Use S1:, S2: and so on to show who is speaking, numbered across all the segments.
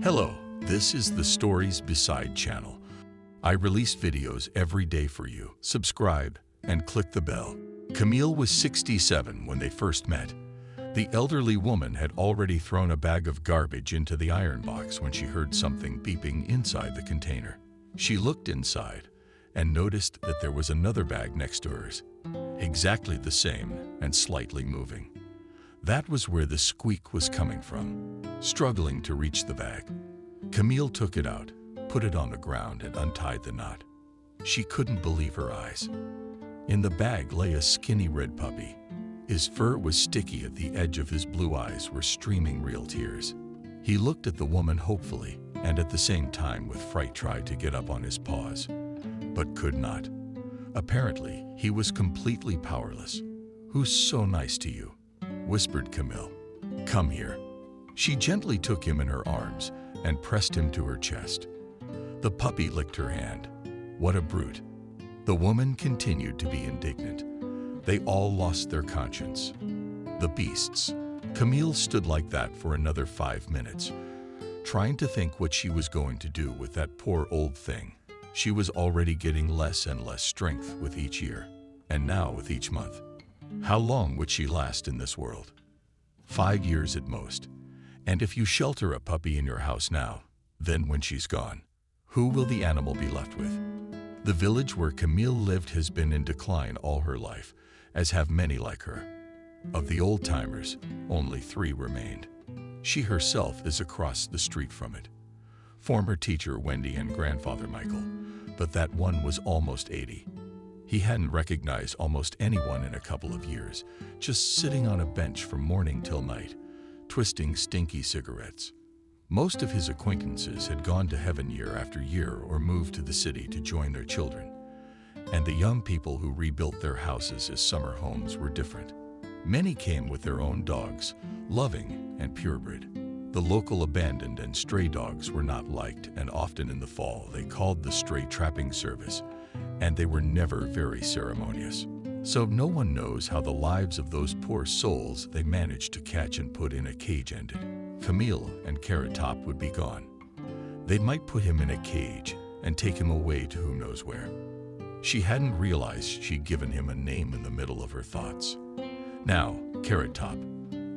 S1: Hello, this is the Stories Beside channel. I release videos every day for you. Subscribe and click the bell. Camille was 67 when they first met. The elderly woman had already thrown a bag of garbage into the iron box when she heard something beeping inside the container. She looked inside and noticed that there was another bag next to hers, exactly the same and slightly moving. That was where the squeak was coming from. Struggling to reach the bag, Camille took it out, put it on the ground, and untied the knot. She couldn't believe her eyes. In the bag lay a skinny red puppy. His fur was sticky at the edge of his blue eyes were streaming real tears. He looked at the woman hopefully and at the same time with fright tried to get up on his paws, but could not. Apparently, he was completely powerless. "Who's so nice to you?" whispered Camille. "Come here." She gently took him in her arms and pressed him to her chest. The puppy licked her hand. What a brute. The woman continued to be indignant. They all lost their conscience. The beasts. Camille stood like that for another 5 minutes, trying to think what she was going to do with that poor old thing. She was already getting less and less strength with each year, and now with each month. How long would she last in this world? 5 years at most. And if you shelter a puppy in your house now, then when she's gone, who will the animal be left with? The village where Camille lived has been in decline all her life, as have many like her. Of the old-timers, only 3 remained. She herself is across the street from it. Former teacher Wendy and grandfather Michael, but that one was almost 80. He hadn't recognized almost anyone in a couple of years, just sitting on a bench from morning till night, twisting stinky cigarettes. Most of his acquaintances had gone to heaven year after year or moved to the city to join their children. And the young people who rebuilt their houses as summer homes were different. Many came with their own dogs, loving and purebred. The local abandoned and stray dogs were not liked, and often in the fall they called the stray trapping service, and they were never very ceremonious. So no one knows how the lives of those poor souls they managed to catch and put in a cage ended. Camille and Carrot Top would be gone. They might put him in a cage and take him away to who knows where. She hadn't realized she'd given him a name in the middle of her thoughts. Now, Carrot Top,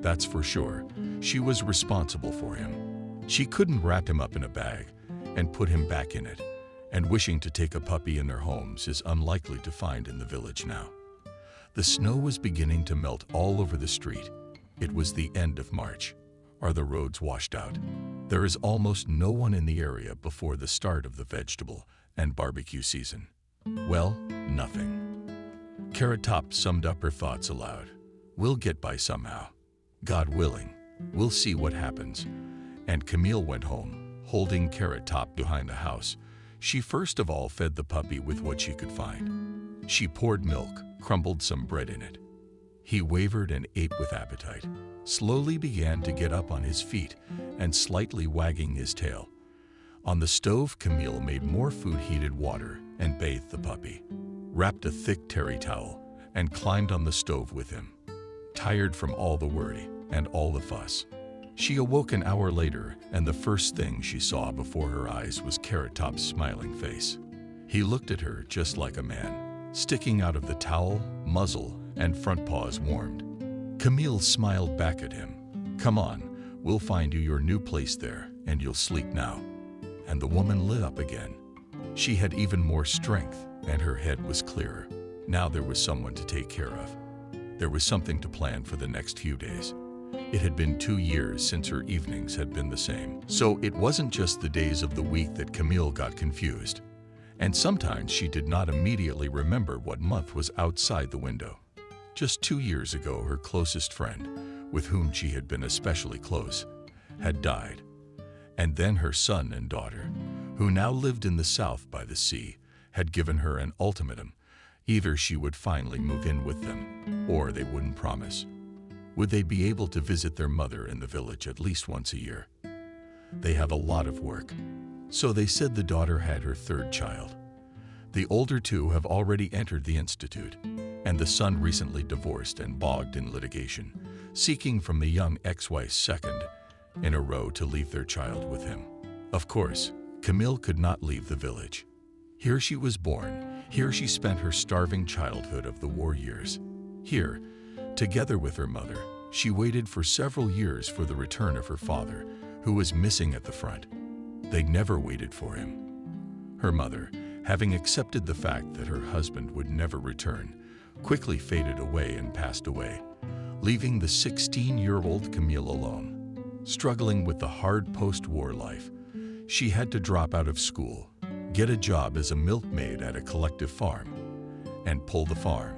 S1: that's for sure. She was responsible for him. She couldn't wrap him up in a bag and put him back in it, and wishing to take a puppy in their homes is unlikely to find in the village now. The snow was beginning to melt all over the street. It was the end of March. Are the roads washed out? There is almost no one in the area before the start of the vegetable and barbecue season. Well, nothing. Carrot Top summed up her thoughts aloud. We'll get by somehow. God willing, we'll see what happens. And Camille went home, holding Carrot Top behind the house. She first of all fed the puppy with what she could find. She poured milk, crumbled some bread in it. He wavered and ate with appetite, slowly began to get up on his feet and slightly wagging his tail. On the stove, Camille made more food, heated water, and bathed the puppy, wrapped a thick terry towel, and climbed on the stove with him. Tired from all the worry and all the fuss, she awoke an hour later, and the first thing she saw before her eyes was Carrot Top's smiling face. He looked at her just like a man, sticking out of the towel, muzzle and front paws warmed. Camille smiled back at him. "Come on, we'll find you your new place there, and you'll sleep now." And the woman lit up again. She had even more strength, and her head was clearer. Now there was someone to take care of. There was something to plan for the next few days. It had been 2 years since her evenings had been the same. So it wasn't just the days of the week that Camille got confused. And sometimes she did not immediately remember what month was outside the window. Just 2 years ago, her closest friend, with whom she had been especially close, had died. And then her son and daughter, who now lived in the south by the sea, had given her an ultimatum. Either she would finally move in with them, or they wouldn't promise. Would they be able to visit their mother in the village at least once a year? They have a lot of work. So they said the daughter had her 3rd child. The older 2 have already entered the institute, and the son recently divorced and bogged in litigation, seeking from the young ex-wife's 2nd in a row to leave their child with him. Of course, Camille could not leave the village. Here she was born, here she spent her starving childhood of the war years. Here, together with her mother, she waited for several years for the return of her father, who was missing at the front. They never waited for him. Her mother, having accepted the fact that her husband would never return, quickly faded away and passed away, leaving the 16-year-old Camille alone. Struggling with the hard post-war life, she had to drop out of school, get a job as a milkmaid at a collective farm, and pull the farm.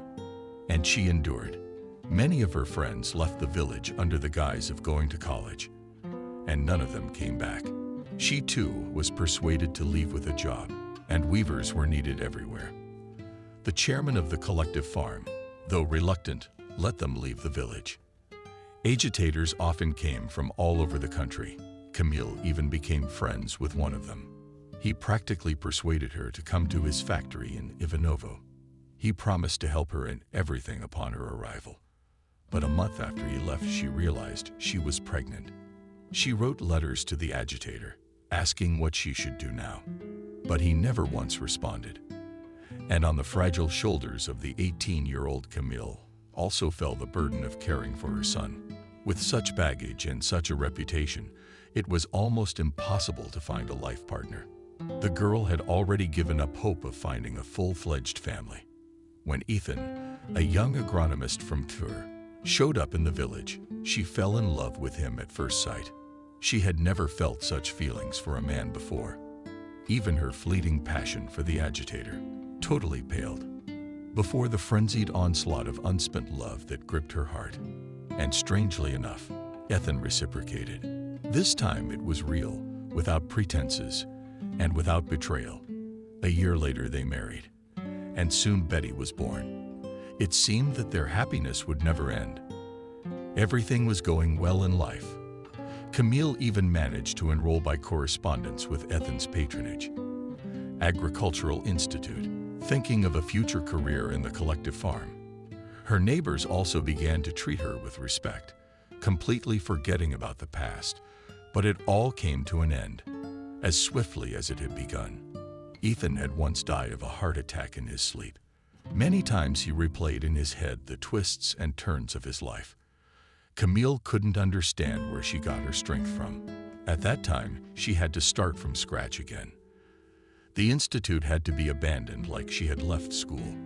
S1: And she endured. Many of her friends left the village under the guise of going to college, and none of them came back. She too was persuaded to leave with a job, and weavers were needed everywhere. The chairman of the collective farm, though reluctant, let them leave the village. Agitators often came from all over the country. Camille even became friends with one of them. He practically persuaded her to come to his factory in Ivanovo. He promised to help her in everything upon her arrival. But a month after he left, she realized she was pregnant. She wrote letters to the agitator, asking what she should do now. But he never once responded. And on the fragile shoulders of the 18-year-old Camille also fell the burden of caring for her son. With such baggage and such a reputation, it was almost impossible to find a life partner. The girl had already given up hope of finding a full-fledged family. When Ethan, a young agronomist from Tours, showed up in the village, she fell in love with him at first sight. She had never felt such feelings for a man before. Even her fleeting passion for the agitator totally paled before the frenzied onslaught of unspent love that gripped her heart. And strangely enough, Ethan reciprocated. This time it was real, without pretenses, and without betrayal. A year later they married, and soon Betty was born. It seemed that their happiness would never end. Everything was going well in life. Camille even managed to enroll by correspondence with Ethan's patronage, Agricultural Institute, thinking of a future career in the collective farm. Her neighbors also began to treat her with respect, completely forgetting about the past, but it all came to an end, as swiftly as it had begun. Ethan had once died of a heart attack in his sleep. Many times he replayed in his head the twists and turns of his life. Camille couldn't understand where she got her strength from. At that time, she had to start from scratch again. The institute had to be abandoned like she had left school,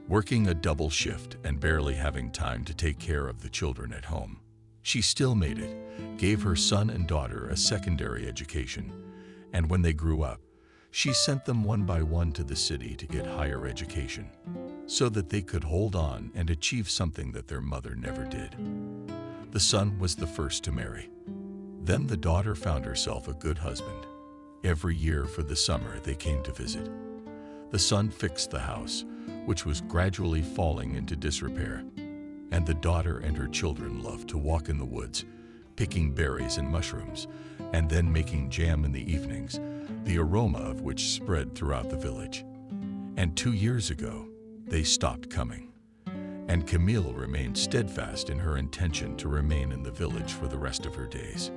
S1: working a double shift and barely having time to take care of the children at home. She still made it, gave her son and daughter a secondary education, and when they grew up, she sent them one by one to the city to get higher education, so that they could hold on and achieve something that their mother never did. The son was the first to marry. Then the daughter found herself a good husband. Every year for the summer they came to visit. The son fixed the house, which was gradually falling into disrepair, and the daughter and her children loved to walk in the woods, picking berries and mushrooms, and then making jam in the evenings, the aroma of which spread throughout the village. And 2 years ago, they stopped coming, and Camille remained steadfast in her intention to remain in the village for the rest of her days.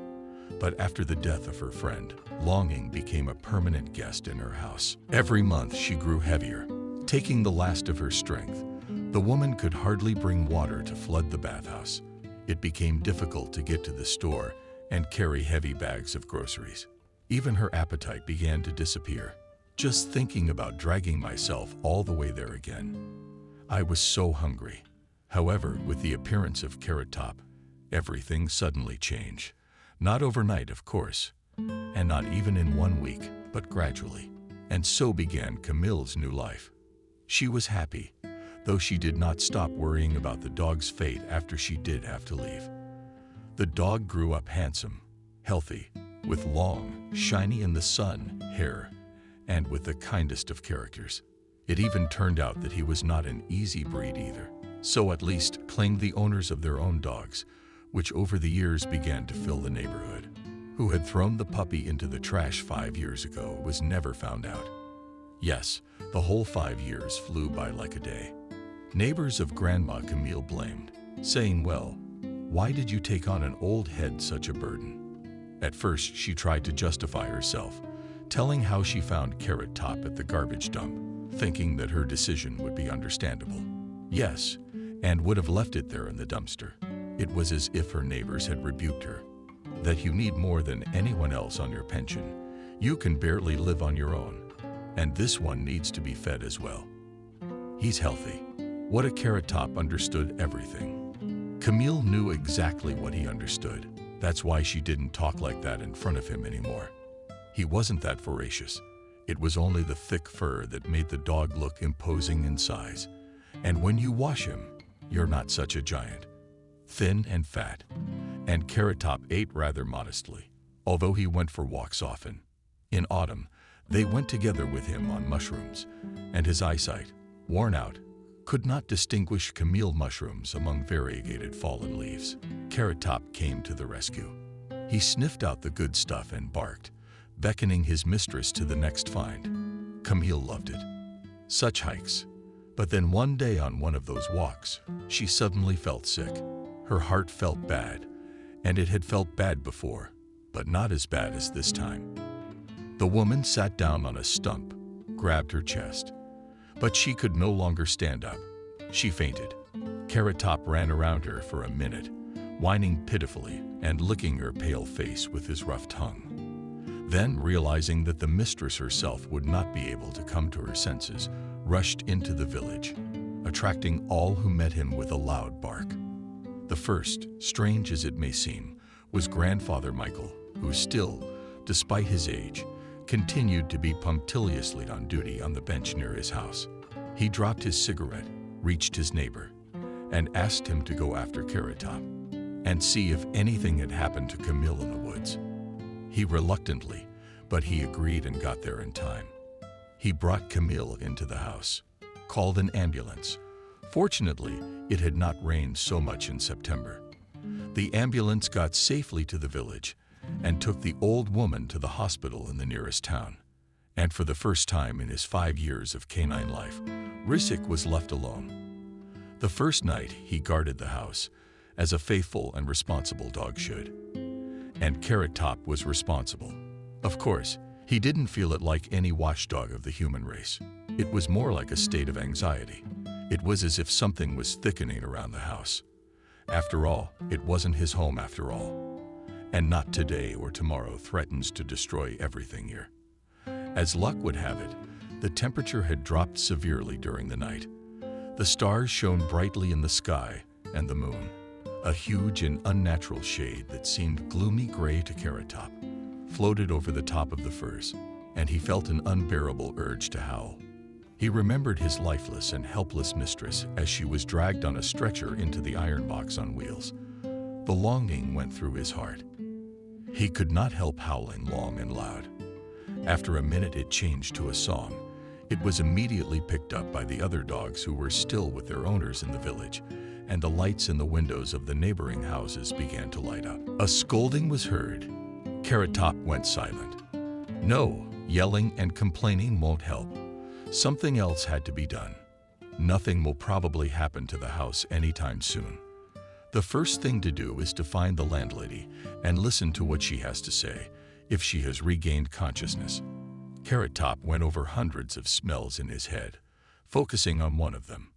S1: But after the death of her friend, longing became a permanent guest in her house. Every month she grew heavier, taking the last of her strength. The woman could hardly bring water to flood the bathhouse. It became difficult to get to the store and carry heavy bags of groceries. Even her appetite began to disappear. Just thinking about dragging myself all the way there again. I was so hungry. However, with the appearance of Carrot Top, everything suddenly changed. Not overnight, of course, and not even in 1 week, but gradually. And so began Camille's new life. She was happy, though she did not stop worrying about the dog's fate after she did have to leave. The dog grew up handsome, healthy, with long, shiny in the sun hair, and with the kindest of characters. It even turned out that he was not an easy breed either. So at least claimed the owners of their own dogs, which over the years began to fill the neighborhood. Who had thrown the puppy into the trash 5 years ago was never found out. Yes, the whole 5 years flew by like a day. Neighbors of Grandma Camille blamed, saying, "Well, why did you take on an old head such a burden?" At first, she tried to justify herself, telling how she found Carrot Top at the garbage dump, thinking that her decision would be understandable. Yes, and would have left it there in the dumpster. It was as if her neighbors had rebuked her. That you need more than anyone else on your pension. You can barely live on your own. And this one needs to be fed as well. He's healthy. What a Carrot Top understood everything. Camille knew exactly what he understood. That's why she didn't talk like that in front of him anymore. He wasn't that voracious. It was only the thick fur that made the dog look imposing in size. And when you wash him, you're not such a giant. Thin and fat. And Carrot Top ate rather modestly, although he went for walks often. In autumn, they went together with him on mushrooms, and his eyesight, worn out, could not distinguish Camille mushrooms among variegated fallen leaves. Carrot Top came to the rescue. He sniffed out the good stuff and barked, beckoning his mistress to the next find. Camille loved it. Such hikes. But then one day on one of those walks, she suddenly felt sick. Her heart felt bad, and it had felt bad before, but not as bad as this time. The woman sat down on a stump, grabbed her chest. But she could no longer stand up. She fainted. Carrot Top ran around her for a minute, whining pitifully and licking her pale face with his rough tongue. Then, realizing that the mistress herself would not be able to come to her senses, rushed into the village, attracting all who met him with a loud bark. The first, strange as it may seem, was Grandfather Michael, who still, despite his age, continued to be punctiliously on duty on the bench near his house. He dropped his cigarette, reached his neighbor, and asked him to go after Carrot Top and see if anything had happened to Camille in the woods. He reluctantly, but he agreed and got there in time. He brought Camille into the house, called an ambulance. Fortunately, it had not rained so much in September. The ambulance got safely to the village and took the old woman to the hospital in the nearest town. And for the first time in his 5 years of canine life, Risic was left alone. The first night, he guarded the house, as a faithful and responsible dog should. And Carrot Top was responsible. Of course, he didn't feel it like any watchdog of the human race. It was more like a state of anxiety. It was as if something was thickening around the house. After all, it wasn't his home after all. And not today or tomorrow threatens to destroy everything here. As luck would have it, the temperature had dropped severely during the night. The stars shone brightly in the sky, and the moon, a huge and unnatural shade that seemed gloomy gray to Carrot Top, floated over the top of the firs, and he felt an unbearable urge to howl. He remembered his lifeless and helpless mistress as she was dragged on a stretcher into the iron box on wheels. The longing went through his heart. He could not help howling long and loud. After a minute, it changed to a song. It was immediately picked up by the other dogs who were still with their owners in the village, and the lights in the windows of the neighboring houses began to light up. A scolding was heard. Carrot Top went silent. No, yelling and complaining won't help. Something else had to be done. Nothing will probably happen to the house anytime soon. The first thing to do is to find the landlady and listen to what she has to say, if she has regained consciousness. Carrot Top went over hundreds of smells in his head, focusing on one of them.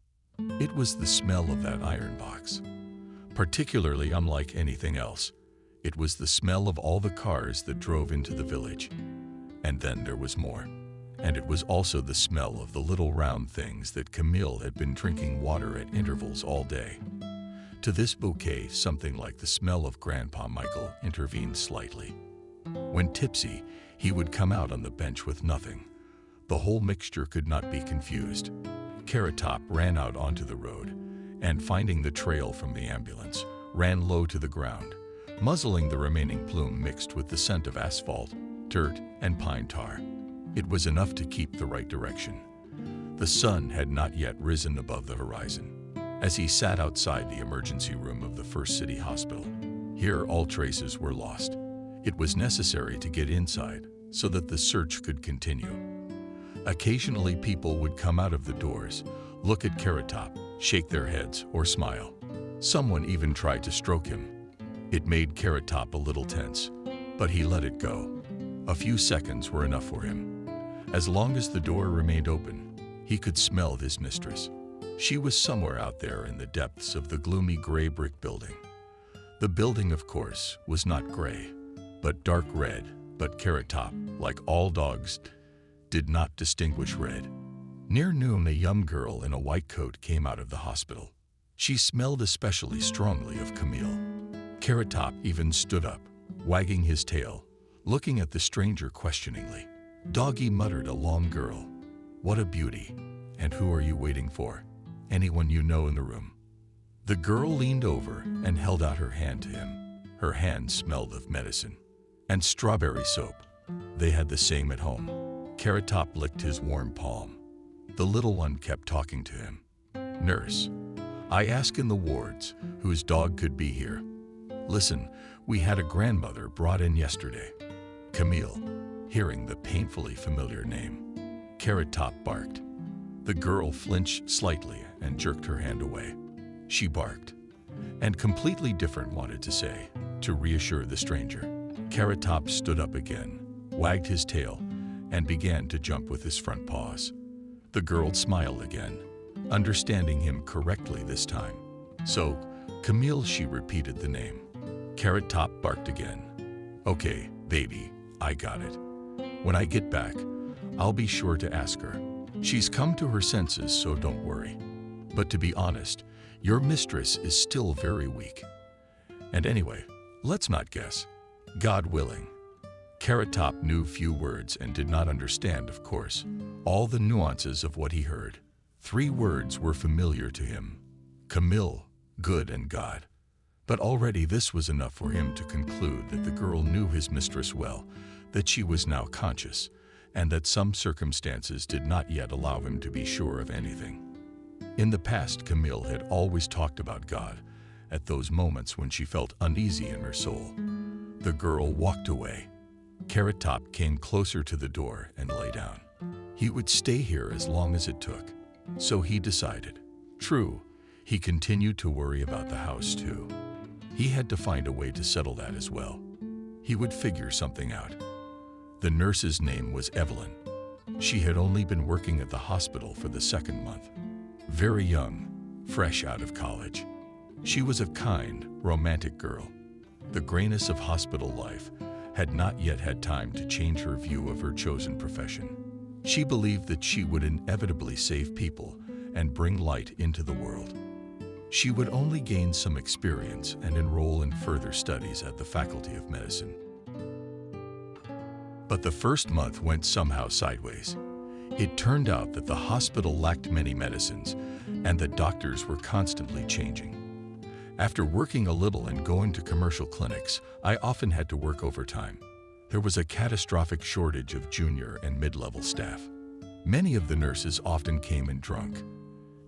S1: It was the smell of that iron box. Particularly unlike anything else, it was the smell of all the cars that drove into the village. And then there was more. And it was also the smell of the little round things that Camille had been drinking water at intervals all day. To this bouquet, something like the smell of Grandpa Michael intervened slightly. When tipsy, he would come out on the bench with nothing. The whole mixture could not be confused. Carrot Top ran out onto the road, and finding the trail from the ambulance, ran low to the ground, muzzling the remaining plume mixed with the scent of asphalt, dirt, and pine tar. It was enough to keep the right direction. The sun had not yet risen above the horizon. As he sat outside the emergency room of the first city hospital, here all traces were lost. It was necessary to get inside so that the search could continue. Occasionally, people would come out of the doors, look at Carrot Top, shake their heads, or smile. Someone even tried to stroke him. It made Carrot Top a little tense. But he let it go. A few seconds were enough for him. As long as the door remained open, he could smell his mistress. She was somewhere out there in the depths of the gloomy gray brick building. The building, of course, was not gray, but dark red, but Carrot Top, like all dogs, did not distinguish red. Near noon, a young girl in a white coat came out of the hospital. She smelled especially strongly of Camille. Carrot Top even stood up, wagging his tail, looking at the stranger questioningly. Doggy muttered, "A long girl. What a beauty. And who are you waiting for? Anyone you know in the room?" The girl leaned over and held out her hand to him. Her hand smelled of medicine and strawberry soap. They had the same at home. Carrot Top licked his warm palm. The little one kept talking to him. "Nurse, I ask in the wards whose dog could be here. Listen, we had a grandmother brought in yesterday." Camille, hearing the painfully familiar name. Carrot Top barked. The girl flinched slightly and jerked her hand away. She barked, and completely different wanted to say, to reassure the stranger. Carrot Top stood up again, wagged his tail, and began to jump with his front paws. The girl smiled again, understanding him correctly this time. "So, Camille," she repeated the name. Carrot Top barked again. "Okay, baby, I got it. When I get back, I'll be sure to ask her. She's come to her senses, so don't worry. But to be honest, your mistress is still very weak. And anyway, let's not guess. God willing." Carrot Top knew few words and did not understand, of course, all the nuances of what he heard. 3 words were familiar to him: Camille, good, and God. But already this was enough for him to conclude that the girl knew his mistress well, that she was now conscious, and that some circumstances did not yet allow him to be sure of anything. In the past, Camille had always talked about God at those moments when she felt uneasy in her soul. The girl walked away. Carrot Top came closer to the door and lay down. He would stay here as long as it took. So he decided. True, he continued to worry about the house too. He had to find a way to settle that as well. He would figure something out. The nurse's name was Evelyn. She had only been working at the hospital for the 2nd month. Very young, fresh out of college. She was a kind, romantic girl. The grayness of hospital life had not yet had time to change her view of her chosen profession. She believed that she would inevitably save people and bring light into the world. She would only gain some experience and enroll in further studies at the Faculty of Medicine. But the first month went somehow sideways. It turned out that the hospital lacked many medicines and that doctors were constantly changing. After working a little and going to commercial clinics, I often had to work overtime. There was a catastrophic shortage of junior and mid-level staff. Many of the nurses often came in drunk,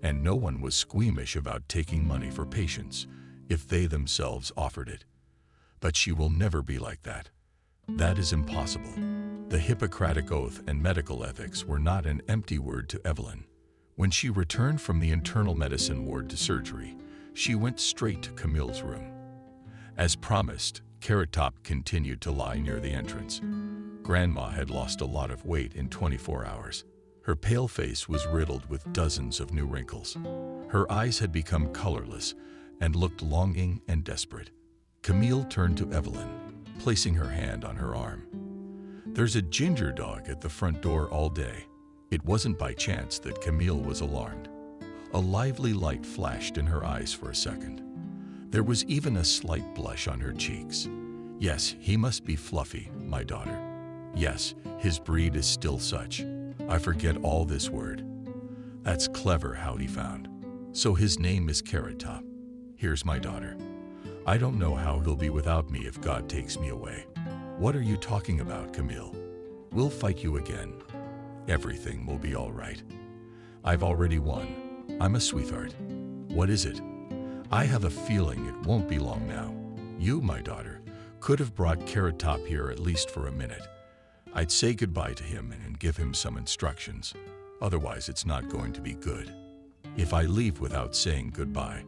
S1: and no one was squeamish about taking money for patients if they themselves offered it. But she will never be like that. That is impossible. The Hippocratic Oath and medical ethics were not an empty word to Evelyn. When she returned from the internal medicine ward to surgery, she went straight to Camille's room. As promised, Carrot Top continued to lie near the entrance. Grandma had lost a lot of weight in 24 hours. Her pale face was riddled with dozens of new wrinkles. Her eyes had become colorless and looked longing and desperate. Camille turned to Evelyn, placing her hand on her arm. "There's a ginger dog at the front door all day." It wasn't by chance that Camille was alarmed. A lively light flashed in her eyes for a second. There was even a slight blush on her cheeks. "Yes, he must be Fluffy, my daughter. Yes, his breed is still such. I forget all this word. That's clever how he found. So his name is Carrot Top. Here's my daughter. I don't know how he'll be without me if God takes me away." "What are you talking about, Camille? We'll fight you again. Everything will be all right. I've already won. I'm a sweetheart." "What is it?" "I have a feeling it won't be long now. You, my daughter, could have brought Carrot Top here at least for a minute. I'd say goodbye to him and give him some instructions. Otherwise, it's not going to be good. If I leave without saying goodbye."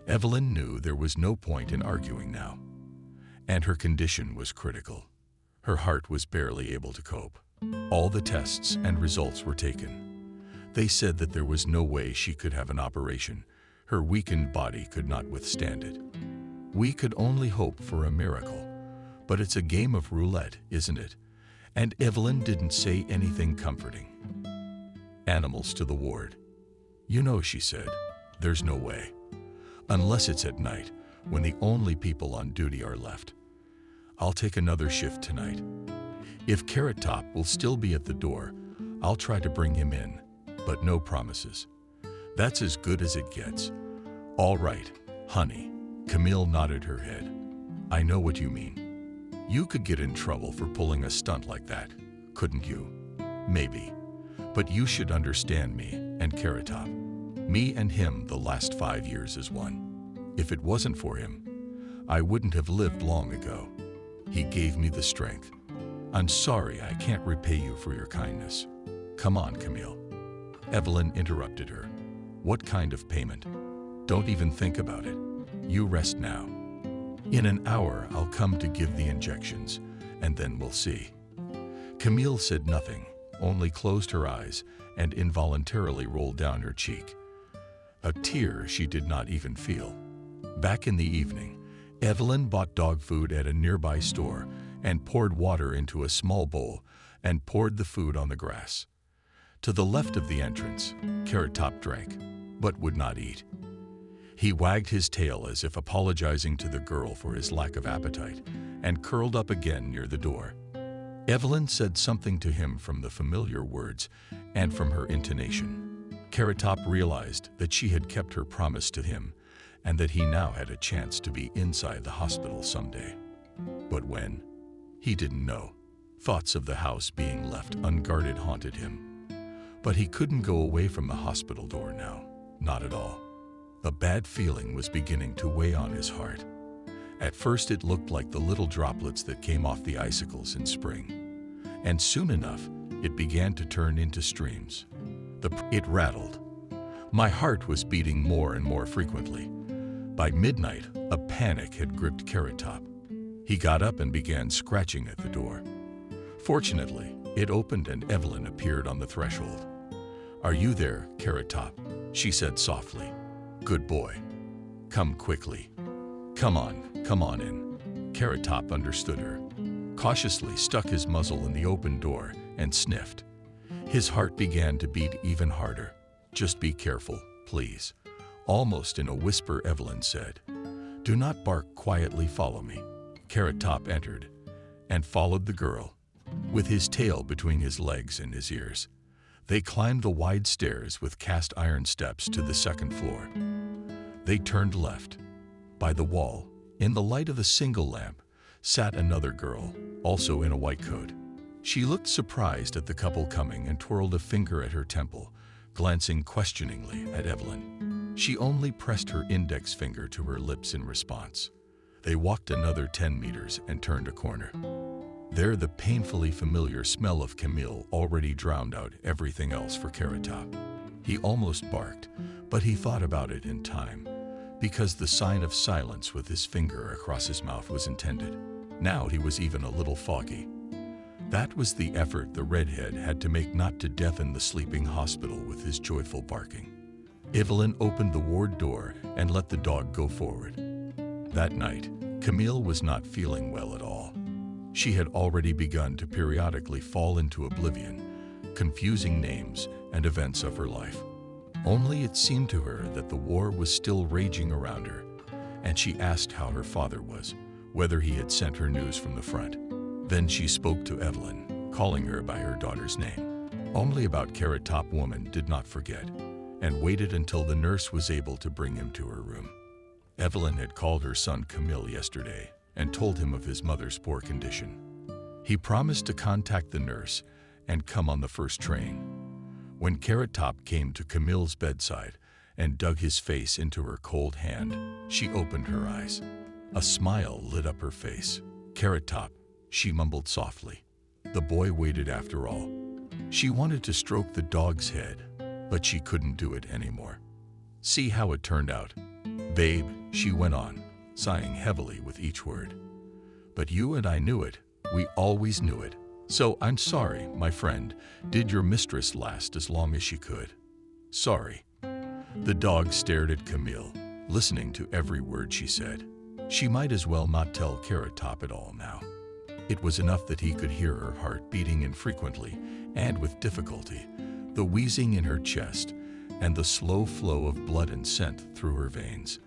S1: Evelyn knew there was no point in arguing now. and her condition was critical. Her heart was barely able to cope. All the tests and results were taken. They said that there was no way she could have an operation. Her weakened body could not withstand it. We could only hope for a miracle. But it's a game of roulette, isn't it? And Evelyn didn't say anything comforting. Animals to the ward. You know, she said, there's no way. Unless it's at night, when the only people on duty are left. I'll take another shift tonight. If Carrot Top will still be at the door, I'll try to bring him in, but no promises. That's as good as it gets. All right, honey. Camille nodded her head. I know what you mean. You could get in trouble for pulling a stunt like that, couldn't you? Maybe. But you should understand me and Carrot Top. Me and him the last 5 years as one. If it wasn't for him, I wouldn't have lived long ago. He gave me the strength. I'm sorry I can't repay you for your kindness. Come on, Camille. Evelyn interrupted her. What kind of payment? Don't even think about it. You rest now. In an hour, I'll come to give the injections, and then we'll see. Camille said nothing, only closed her eyes and involuntarily rolled down her cheek. A tear she did not even feel. Back in the evening, Evelyn bought dog food at a nearby store and poured water into a small bowl and poured the food on the grass. To the left of the entrance, Carrot Top drank, but would not eat. He wagged his tail as if apologizing to the girl for his lack of appetite and curled up again near the door. Evelyn said something to him from the familiar words and from her intonation. Carrot Top realized that she had kept her promise to him and that he now had a chance to be inside the hospital someday. But when? He didn't know. Thoughts of the house being left unguarded haunted him. But he couldn't go away from the hospital door now, not at all. A bad feeling was beginning to weigh on his heart. At first it looked like the little droplets that came off the icicles in spring. And soon enough, it began to turn into streams. It rattled. My heart was beating more and more frequently. By midnight, a panic had gripped Carrot Top. He got up and began scratching at the door. Fortunately, it opened and Evelyn appeared on the threshold. Are you there, Carrot Top? She said softly. Good boy. Come quickly. Come on in. Carrot Top understood her, cautiously stuck his muzzle in the open door and sniffed. His heart began to beat even harder. Just be careful, please. Almost in a whisper, Evelyn said. Do not bark, quietly follow me. Carrot Top entered and followed the girl, with his tail between his legs and his ears. They climbed the wide stairs with cast iron steps to the second floor. They turned left. By the wall, in the light of a single lamp, sat another girl, also in a white coat. She looked surprised at the couple coming and twirled a finger at her temple, glancing questioningly at Evelyn. She only pressed her index finger to her lips in response. They walked another 10 meters and turned a corner. There, the painfully familiar smell of Camille already drowned out everything else for Carrot Top. He almost barked, but he thought about it in time, because the sign of silence with his finger across his mouth was intended. Now he was even a little foggy. That was the effort the redhead had to make not to deafen the sleeping hospital with his joyful barking. Evelyn opened the ward door and let the dog go forward. That night, Camille was not feeling well at all. She had already begun to periodically fall into oblivion, confusing names and events of her life. Only it seemed to her that the war was still raging around her, and she asked how her father was, whether he had sent her news from the front. Then she spoke to Evelyn, calling her by her daughter's name. Only about Carrot Top woman did not forget, and waited until the nurse was able to bring him to her room. Evelyn had called her son Camille yesterday and told him of his mother's poor condition. He promised to contact the nurse and come on the first train. When Carrot Top came to Camille's bedside and dug his face into her cold hand, she opened her eyes. A smile lit up her face. Carrot Top, she mumbled softly. The boy waited after all. She wanted to stroke the dog's head, but she couldn't do it anymore. See how it turned out. Babe, she went on, sighing heavily with each word. But you and I knew it. We always knew it. So I'm sorry, my friend. Did your mistress last as long as she could? Sorry. The dog stared at Camille, listening to every word she said. She might as well not tell Carrot Top at all now. It was enough that he could hear her heart beating infrequently and with difficulty, the wheezing in her chest, and the slow flow of blood and scent through her veins.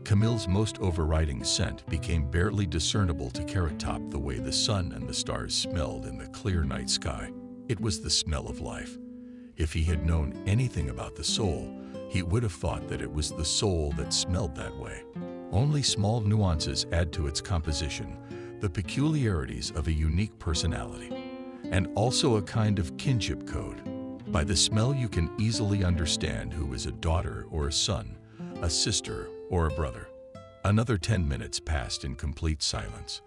S1: Camille's most overriding scent became barely discernible to Carrot Top the way the sun and the stars smelled in the clear night sky. It was the smell of life. If he had known anything about the soul, he would have thought that it was the soul that smelled that way. Only small nuances add to its composition, the peculiarities of a unique personality, and also a kind of kinship code. By the smell you can easily understand who is a daughter or a son, a sister or a brother. Another 10 minutes passed in complete silence.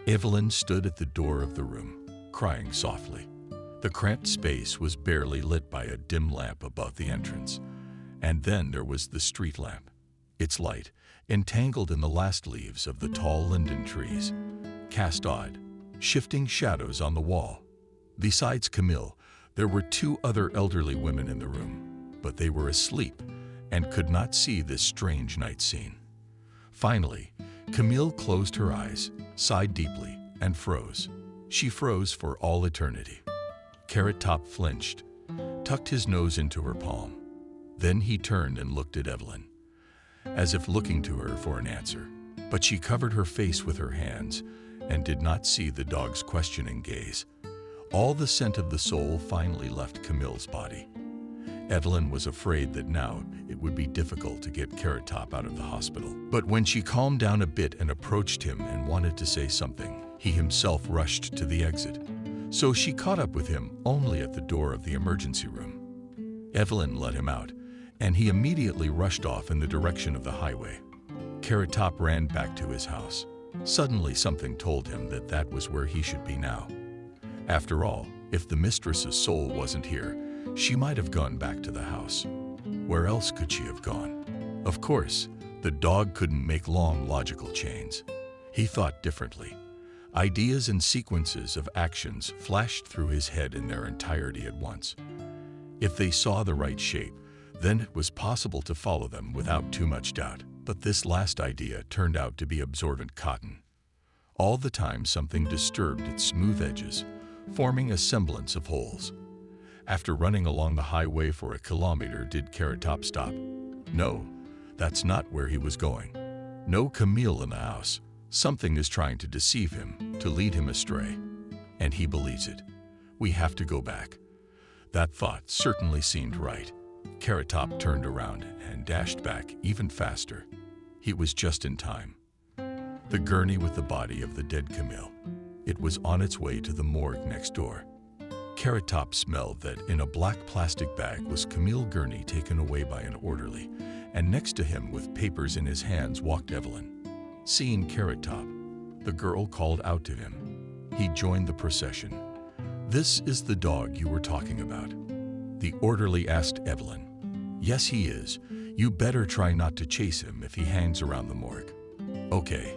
S1: Evelyn stood at the door of the room, crying softly. The cramped space was barely lit by a dim lamp above the entrance. And then there was the street lamp. Its light, entangled in the last leaves of the tall linden trees, cast odd, shifting shadows on the wall. Besides Camille, there were 2 other elderly women in the room, but they were asleep and could not see this strange night scene. Finally, Camille closed her eyes, sighed deeply, and froze. She froze for all eternity. Carrot Top flinched, tucked his nose into her palm. Then he turned and looked at Evelyn, as if looking to her for an answer. But she covered her face with her hands and did not see the dog's questioning gaze. All the scent of the soul finally left Camille's body. Evelyn was afraid that now it would be difficult to get Carrot Top out of the hospital. But when she calmed down a bit and approached him and wanted to say something, he himself rushed to the exit. So she caught up with him only at the door of the emergency room. Evelyn let him out, and he immediately rushed off in the direction of the highway. Carrot Top ran back to his house. Suddenly something told him that that was where he should be now. After all, if the mistress's soul wasn't here, she might have gone back to the house. Where else could she have gone? Of course, the dog couldn't make long logical chains. He thought differently. Ideas and sequences of actions flashed through his head in their entirety at once. If they saw the right shape, then it was possible to follow them without too much doubt. But this last idea turned out to be absorbent cotton. All the time something disturbed its smooth edges, forming a semblance of holes. After running along the highway for a kilometer, did Carrot Top stop? No, that's not where he was going. No Camille in the house. Something is trying to deceive him, to lead him astray. And he believes it. We have to go back. That thought certainly seemed right. Carrot Top turned around and dashed back even faster. He was just in time. The gurney with the body of the dead Camille. It was on its way to the morgue next door. Carrot Top smelled that in a black plastic bag was Camille Gurney, taken away by an orderly, and next to him with papers in his hands walked Evelyn. Seeing Carrot Top, the girl called out to him. He joined the procession. "This is the dog you were talking about?" The orderly asked Evelyn. "Yes, he is. You better try not to chase him if he hangs around the morgue." "Okay."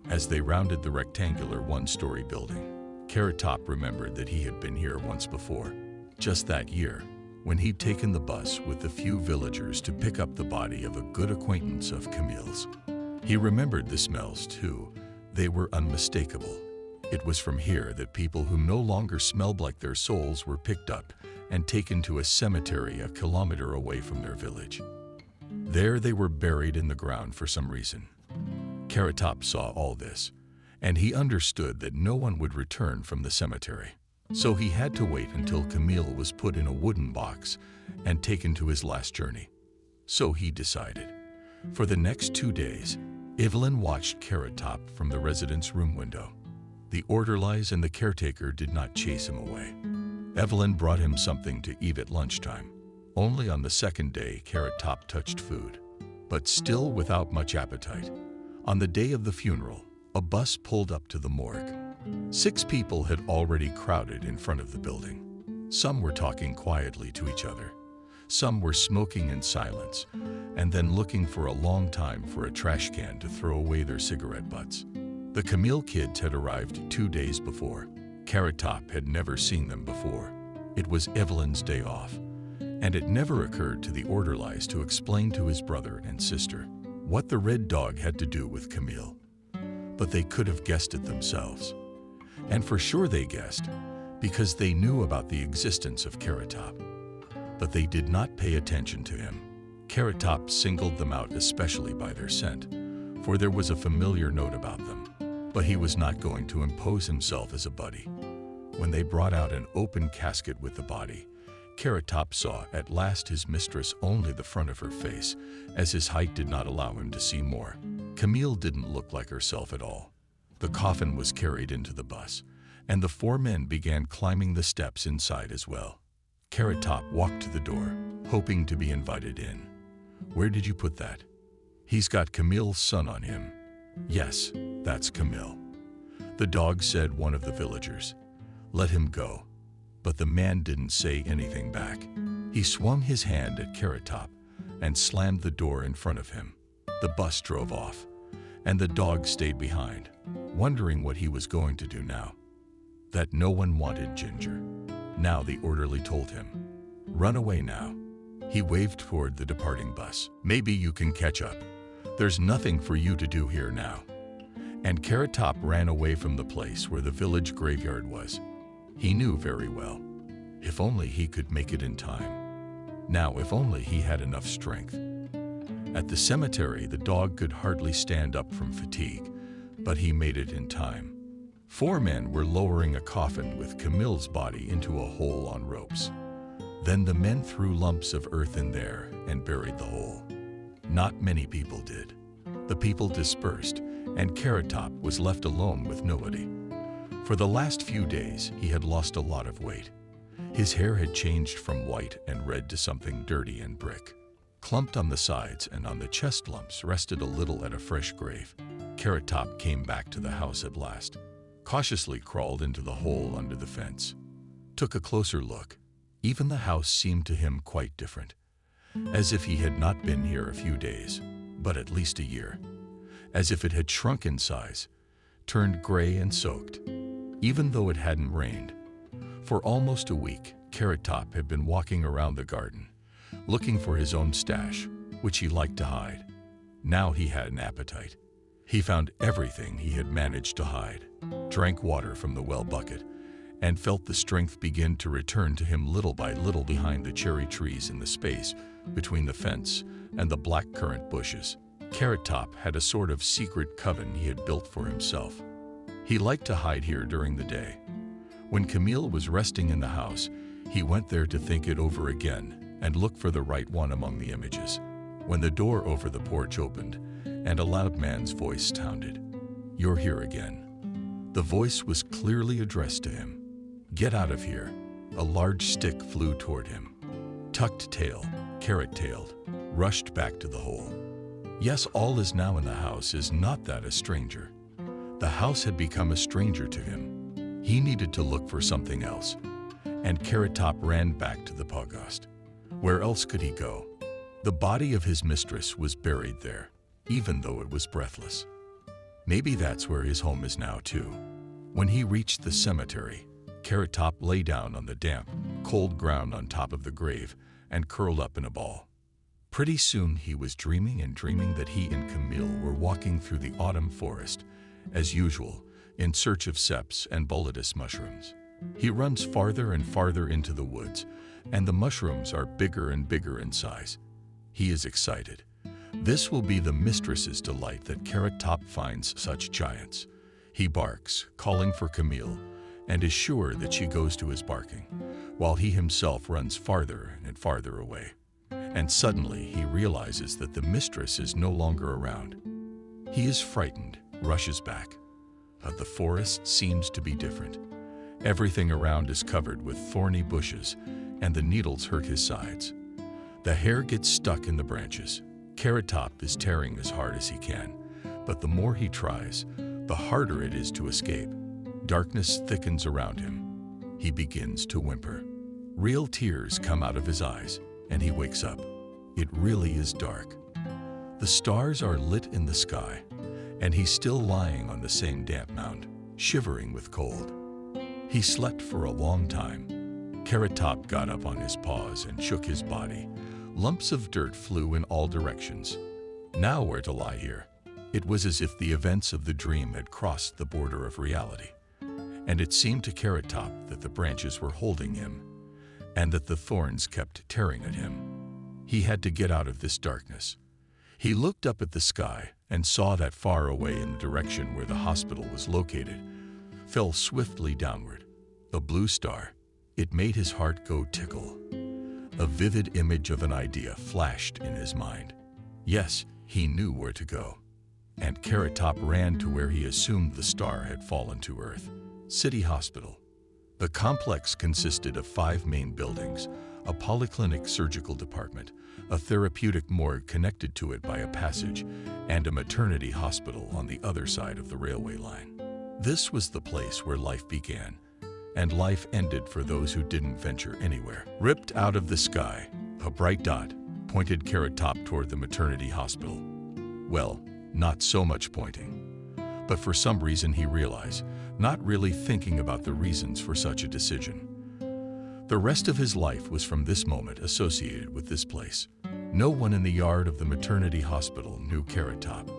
S1: As they rounded the rectangular one-story building, Carrot Top remembered that he had been here once before, just that year, when he'd taken the bus with a few villagers to pick up the body of a good acquaintance of Camille's. He remembered the smells, too. They were unmistakable. It was from here that people who no longer smelled like their souls were picked up and taken to a cemetery a kilometer away from their village. There they were buried in the ground for some reason. Carrot Top saw all this, and he understood that no one would return from the cemetery. So he had to wait until Camille was put in a wooden box and taken to his last journey. So he decided. For the next 2 days, Evelyn watched Carrot Top from the residence room window. The orderlies and the caretaker did not chase him away. Evelyn brought him something to eat at lunchtime. Only on the second day Carrot Top touched food, but still without much appetite. On the day of the funeral, a bus pulled up to the morgue. 6 people had already crowded in front of the building. Some were talking quietly to each other. Some were smoking in silence, and then looking for a long time for a trash can to throw away their cigarette butts. The Camille kids had arrived 2 days before. Carrot Top had never seen them before. It was Evelyn's day off, and it never occurred to the Orderlies to explain to his brother and sister what the red dog had to do with Camille. But they could have guessed it themselves. And for sure they guessed, because they knew about the existence of Carrot Top. But they did not pay attention to him. Carrot Top singled them out especially by their scent, for there was a familiar note about them. But he was not going to impose himself as a buddy. When they brought out an open casket with the body, Carrot Top saw at last his mistress only the front of her face, as his height did not allow him to see more. Camille didn't look like herself at all. The coffin was carried into the bus, and the 4 men began climbing the steps inside as well. Carrot Top walked to the door, hoping to be invited in. "Where did you put that?" "He's got Camille's son on him." "Yes, that's Camille." "The dog," said one of the villagers. "Let him go." But the man didn't say anything back. He swung his hand at Carrot Top and slammed the door in front of him. The bus drove off, and the dog stayed behind, wondering what he was going to do now. That no one wanted Ginger. Now the orderly told him, "Run away now." He waved toward the departing bus. "Maybe you can catch up. There's nothing for you to do here now." And Carrot Top ran away from the place where the village graveyard was. He knew very well. If only he could make it in time. Now, if only he had enough strength. At the cemetery, the dog could hardly stand up from fatigue, but he made it in time. 4 men were lowering a coffin with Camille's body into a hole on ropes. Then the men threw lumps of earth in there and buried the hole. Not many people did. The people dispersed, and Carrot Top was left alone with nobody. For the last few days, he had lost a lot of weight. His hair had changed from white and red to something dirty and brick. Clumped on the sides and on the chest lumps rested a little at a fresh grave. Carrot Top came back to the house at last, cautiously crawled into the hole under the fence. Took a closer look. Even the house seemed to him quite different, as if he had not been here a few days, but at least a year. As if it had shrunk in size, turned gray and soaked, even though it hadn't rained. For almost a week, Carrot Top had been walking around the garden, looking for his own stash, which he liked to hide. Now he had an appetite. He found everything he had managed to hide, drank water from the well bucket, and felt the strength begin to return to him little by little behind the cherry trees in the space between the fence and the blackcurrant bushes. Carrot Top had a sort of secret coven he had built for himself. He liked to hide here during the day. When Camille was resting in the house, he went there to think it over again and look for the right one among the images. When the door over the porch opened and a loud man's voice sounded, "You're here again." The voice was clearly addressed to him. "Get out of here." A large stick flew toward him. Tucked tail, carrot-tailed, rushed back to the hole. Yes, all is now in the house is not that a stranger. The house had become a stranger to him. He needed to look for something else, and Carrot Top ran back to the pogast. Where else could he go? The body of his mistress was buried there, even though it was breathless. Maybe that's where his home is now too. When he reached the cemetery, Carrot Top lay down on the damp, cold ground on top of the grave and curled up in a ball. Pretty soon he was dreaming and dreaming that he and Camille were walking through the autumn forest, as usual, in search of seps and boletus mushrooms. He runs farther and farther into the woods, and the mushrooms are bigger and bigger in size. He is excited. This will be the mistress's delight that Carrot Top finds such giants. He barks, calling for Camille, and is sure that she goes to his barking, while he himself runs farther and farther away. And suddenly he realizes that the mistress is no longer around. He is frightened, rushes back. But the forest seems to be different. Everything around is covered with thorny bushes, and the needles hurt his sides. The hair gets stuck in the branches. Carrot Top is tearing as hard as he can, but the more he tries, the harder it is to escape. Darkness thickens around him. He begins to whimper. Real tears come out of his eyes, and he wakes up. It really is dark. The stars are lit in the sky, and he's still lying on the same damp mound, shivering with cold. He slept for a long time. Carrot Top got up on his paws and shook his body. Lumps of dirt flew in all directions. Now where to lie here? It was as if the events of the dream had crossed the border of reality. And it seemed to Carrot Top that the branches were holding him, and that the thorns kept tearing at him. He had to get out of this darkness. He looked up at the sky and saw that far away in the direction where the hospital was located, fell swiftly downward. A blue star. It made his heart go tickle. A vivid image of an idea flashed in his mind. Yes, he knew where to go. And Carrot Top ran to where he assumed the star had fallen to Earth. City Hospital. The complex consisted of 5 main buildings, a polyclinic surgical department, a therapeutic morgue connected to it by a passage, and a maternity hospital on the other side of the railway line. This was the place where life began, and life ended for those who didn't venture anywhere. Ripped out of the sky, a bright dot pointed Carrot Top toward the maternity hospital. Well, not so much pointing. But for some reason he realized, not really thinking about the reasons for such a decision. The rest of his life was from this moment associated with this place. No one in the yard of the maternity hospital knew Carrot Top.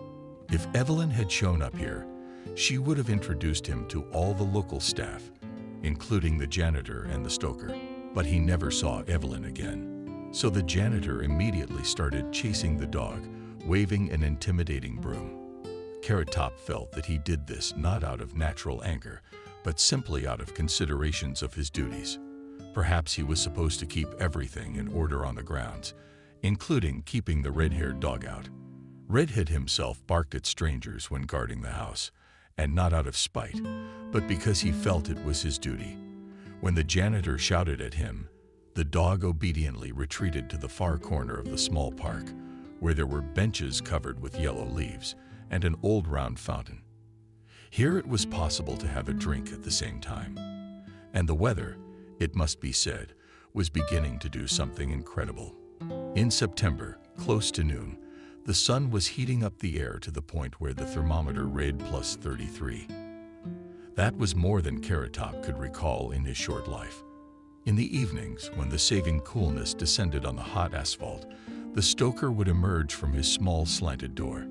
S1: If Evelyn had shown up here, she would have introduced him to all the local staff, including the janitor and the stoker. But he never saw Evelyn again. So the janitor immediately started chasing the dog, waving an intimidating broom. Carrot Top felt that he did this not out of natural anger, but simply out of considerations of his duties. Perhaps he was supposed to keep everything in order on the grounds, including keeping the red-haired dog out. Redhead himself barked at strangers when guarding the house, and not out of spite, but because he felt it was his duty. When the janitor shouted at him, the dog obediently retreated to the far corner of the small park, where there were benches covered with yellow leaves and an old round fountain. Here it was possible to have a drink at the same time. And the weather, it must be said, was beginning to do something incredible. In September, close to noon, the sun was heating up the air to the point where the thermometer read +33. That was more than Carrot Top could recall in his short life. In the evenings, when the saving coolness descended on the hot asphalt, the stoker would emerge from his small slanted door.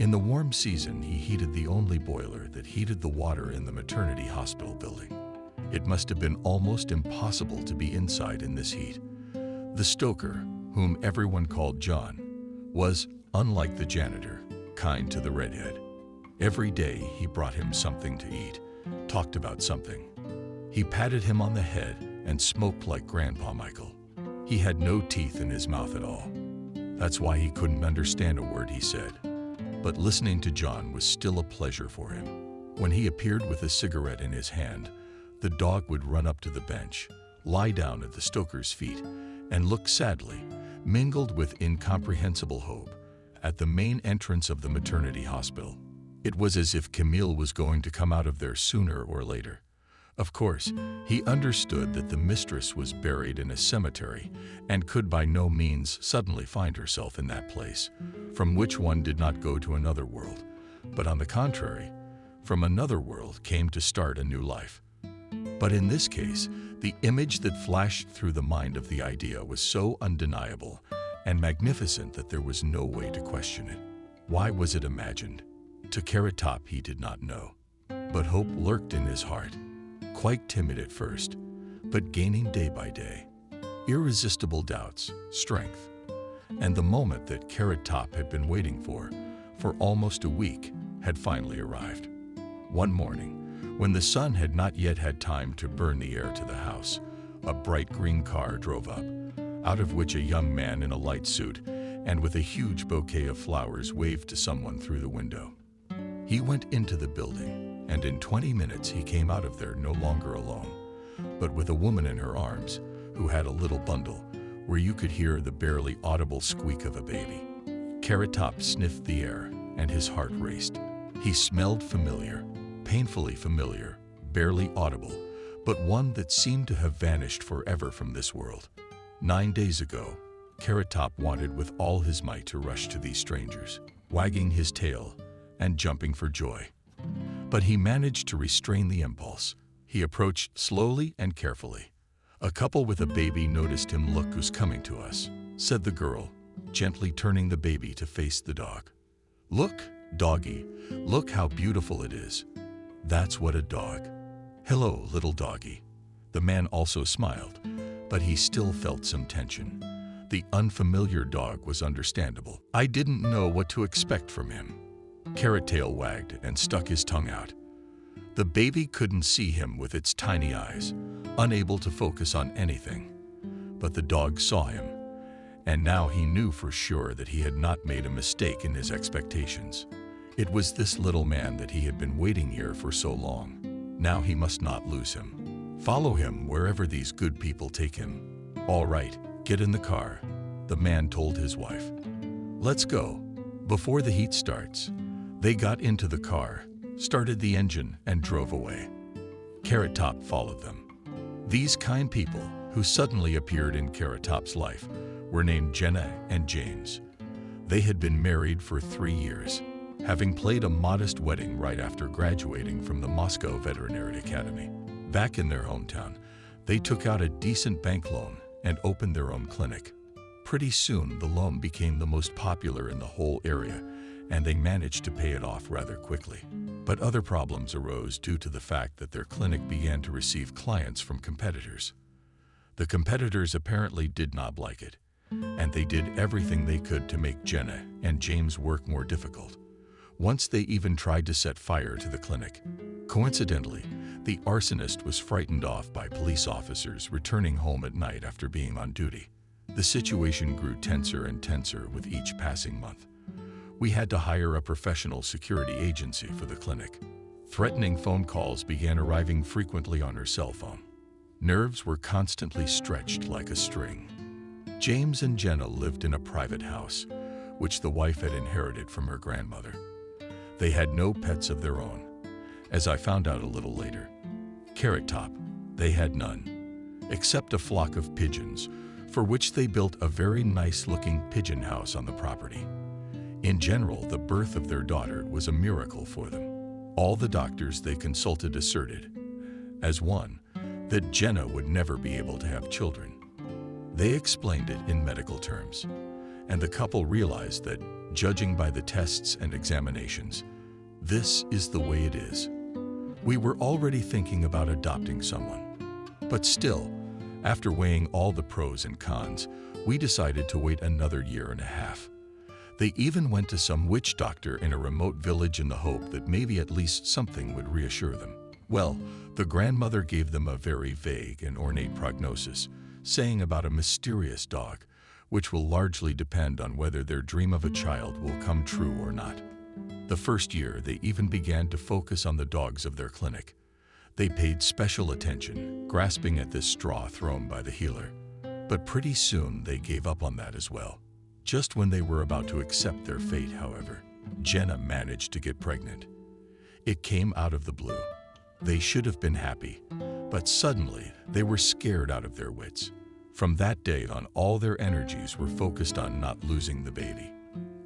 S1: In the warm season, he heated the only boiler that heated the water in the maternity hospital building. It must have been almost impossible to be inside in this heat. The stoker, whom everyone called John, was, unlike the janitor, kind to the redhead. Every day he brought him something to eat, talked about something. He patted him on the head and smoked like Grandpa Michael. He had no teeth in his mouth at all. That's why he couldn't understand a word he said. But listening to John was still a pleasure for him. When he appeared with a cigarette in his hand, the dog would run up to the bench, lie down at the stoker's feet, and look sadly, mingled with incomprehensible hope, at the main entrance of the maternity hospital. It was as if Camille was going to come out of there sooner or later. Of course, he understood that the mistress was buried in a cemetery and could by no means suddenly find herself in that place, from which one did not go to another world, but on the contrary, from another world came to start a new life. But in this case, the image that flashed through the mind of the idea was so undeniable and magnificent that there was no way to question it. Why was it imagined? To Carrot Top he did not know, but hope lurked in his heart. Quite timid at first, but gaining day by day. Irresistible doubts, strength, and the moment that Carrot Top had been waiting for almost a week, had finally arrived. One morning, when the sun had not yet had time to burn the air to the house, a bright green car drove up, out of which a young man in a light suit and with a huge bouquet of flowers waved to someone through the window. He went into the building, and in 20 minutes he came out of there no longer alone, but with a woman in her arms who had a little bundle where you could hear the barely audible squeak of a baby. Carrot Top sniffed the air, and his heart raced. He smelled familiar, painfully familiar, barely audible, but one that seemed to have vanished forever from this world. 9 days ago, Carrot Top wanted with all his might to rush to these strangers, wagging his tail and jumping for joy. But he managed to restrain the impulse. He approached slowly and carefully. "A couple with a baby noticed him. Look who's coming to us," said the girl, gently turning the baby to face the dog. "Look, doggy, look how beautiful it is. That's what a dog. Hello, little doggy." The man also smiled, but he still felt some tension. The unfamiliar dog was understandable. "I didn't know what to expect from him." Carrot Tail wagged and stuck his tongue out. The baby couldn't see him with its tiny eyes, unable to focus on anything. But the dog saw him, and now he knew for sure that he had not made a mistake in his expectations. It was this little man that he had been waiting here for so long. Now he must not lose him. Follow him wherever these good people take him. "All right, get in the car," the man told his wife. "Let's go, before the heat starts." They got into the car, started the engine, and drove away. Carrot Top followed them. These kind people, who suddenly appeared in Carrot Top's life, were named Jenna and James. They had been married for 3 years, having played a modest wedding right after graduating from the Moscow Veterinary Academy. Back in their hometown, they took out a decent bank loan and opened their own clinic. Pretty soon, the loan became the most popular in the whole area, and they managed to pay it off rather quickly. But other problems arose due to the fact that their clinic began to receive clients from competitors. The competitors apparently did not like it, and they did everything they could to make Jenna and James' work more difficult. Once they even tried to set fire to the clinic. Coincidentally, the arsonist was frightened off by police officers returning home at night after being on duty. The situation grew tenser and tenser with each passing month. We had to hire a professional security agency for the clinic. Threatening phone calls began arriving frequently on her cell phone. Nerves were constantly stretched like a string. James and Jenna lived in a private house, which the wife had inherited from her grandmother. They had no pets of their own, as I found out a little later. Carrot Top, they had none, except a flock of pigeons, for which they built a very nice-looking pigeon house on the property. In general, the birth of their daughter was a miracle for them. All the doctors they consulted asserted, as one, that Jenna would never be able to have children. They explained it in medical terms, and the couple realized that, judging by the tests and examinations, this is the way it is. We were already thinking about adopting someone. But still, after weighing all the pros and cons, we decided to wait another year and a half. They even went to some witch doctor in a remote village in the hope that maybe at least something would reassure them. Well, the grandmother gave them a very vague and ornate prognosis, saying about a mysterious dog, which will largely depend on whether their dream of a child will come true or not. The first year, they even began to focus on the dogs of their clinic. They paid special attention, grasping at this straw thrown by the healer. But pretty soon, they gave up on that as well. Just when they were about to accept their fate, however, Jenna managed to get pregnant. It came out of the blue. They should have been happy, but suddenly they were scared out of their wits. From that day on, all their energies were focused on not losing the baby.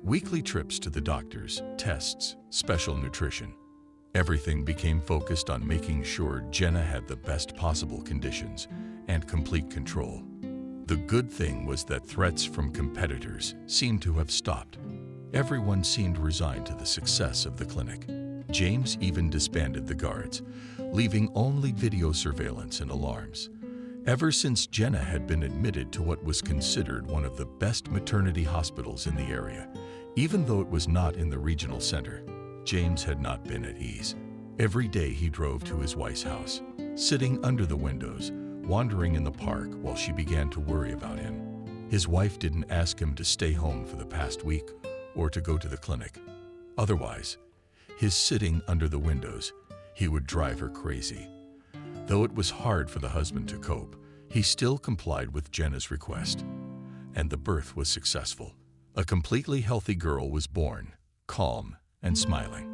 S1: Weekly trips to the doctors, tests, special nutrition. Everything became focused on making sure Jenna had the best possible conditions and complete control. The good thing was that threats from competitors seemed to have stopped. Everyone seemed resigned to the success of the clinic. James even disbanded the guards, leaving only video surveillance and alarms. Ever since Jenna had been admitted to what was considered one of the best maternity hospitals in the area, even though it was not in the regional center, James had not been at ease. Every day he drove to his wife's house, sitting under the windows, wandering in the park while she began to worry about him. His wife didn't ask him to stay home for the past week or to go to the clinic. Otherwise, his sitting under the windows, he would drive her crazy. Though it was hard for the husband to cope, he still complied with Jenna's request, and the birth was successful. A completely healthy girl was born, calm and smiling.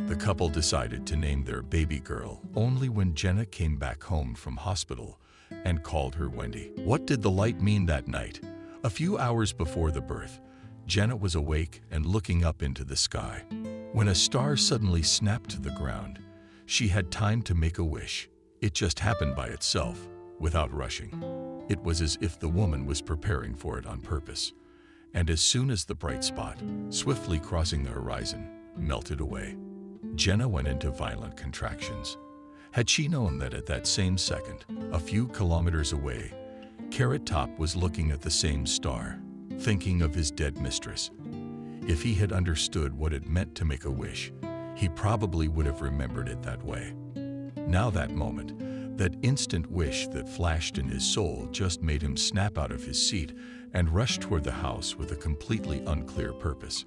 S1: The couple decided to name their baby girl only when Jenna came back home from hospital and called her Wendy. What did the light mean that night? A few hours before the birth, Jenna was awake and looking up into the sky. When a star suddenly snapped to the ground, she had time to make a wish. It just happened by itself, without rushing. It was as if the woman was preparing for it on purpose. And as soon as the bright spot, swiftly crossing the horizon, melted away, Jenna went into violent contractions. Had she known that at that same second, a few kilometers away, Carrot Top was looking at the same star, thinking of his dead mistress. If he had understood what it meant to make a wish, he probably would have remembered it that way. Now that moment, that instant wish that flashed in his soul just made him snap out of his seat and rush toward the house with a completely unclear purpose,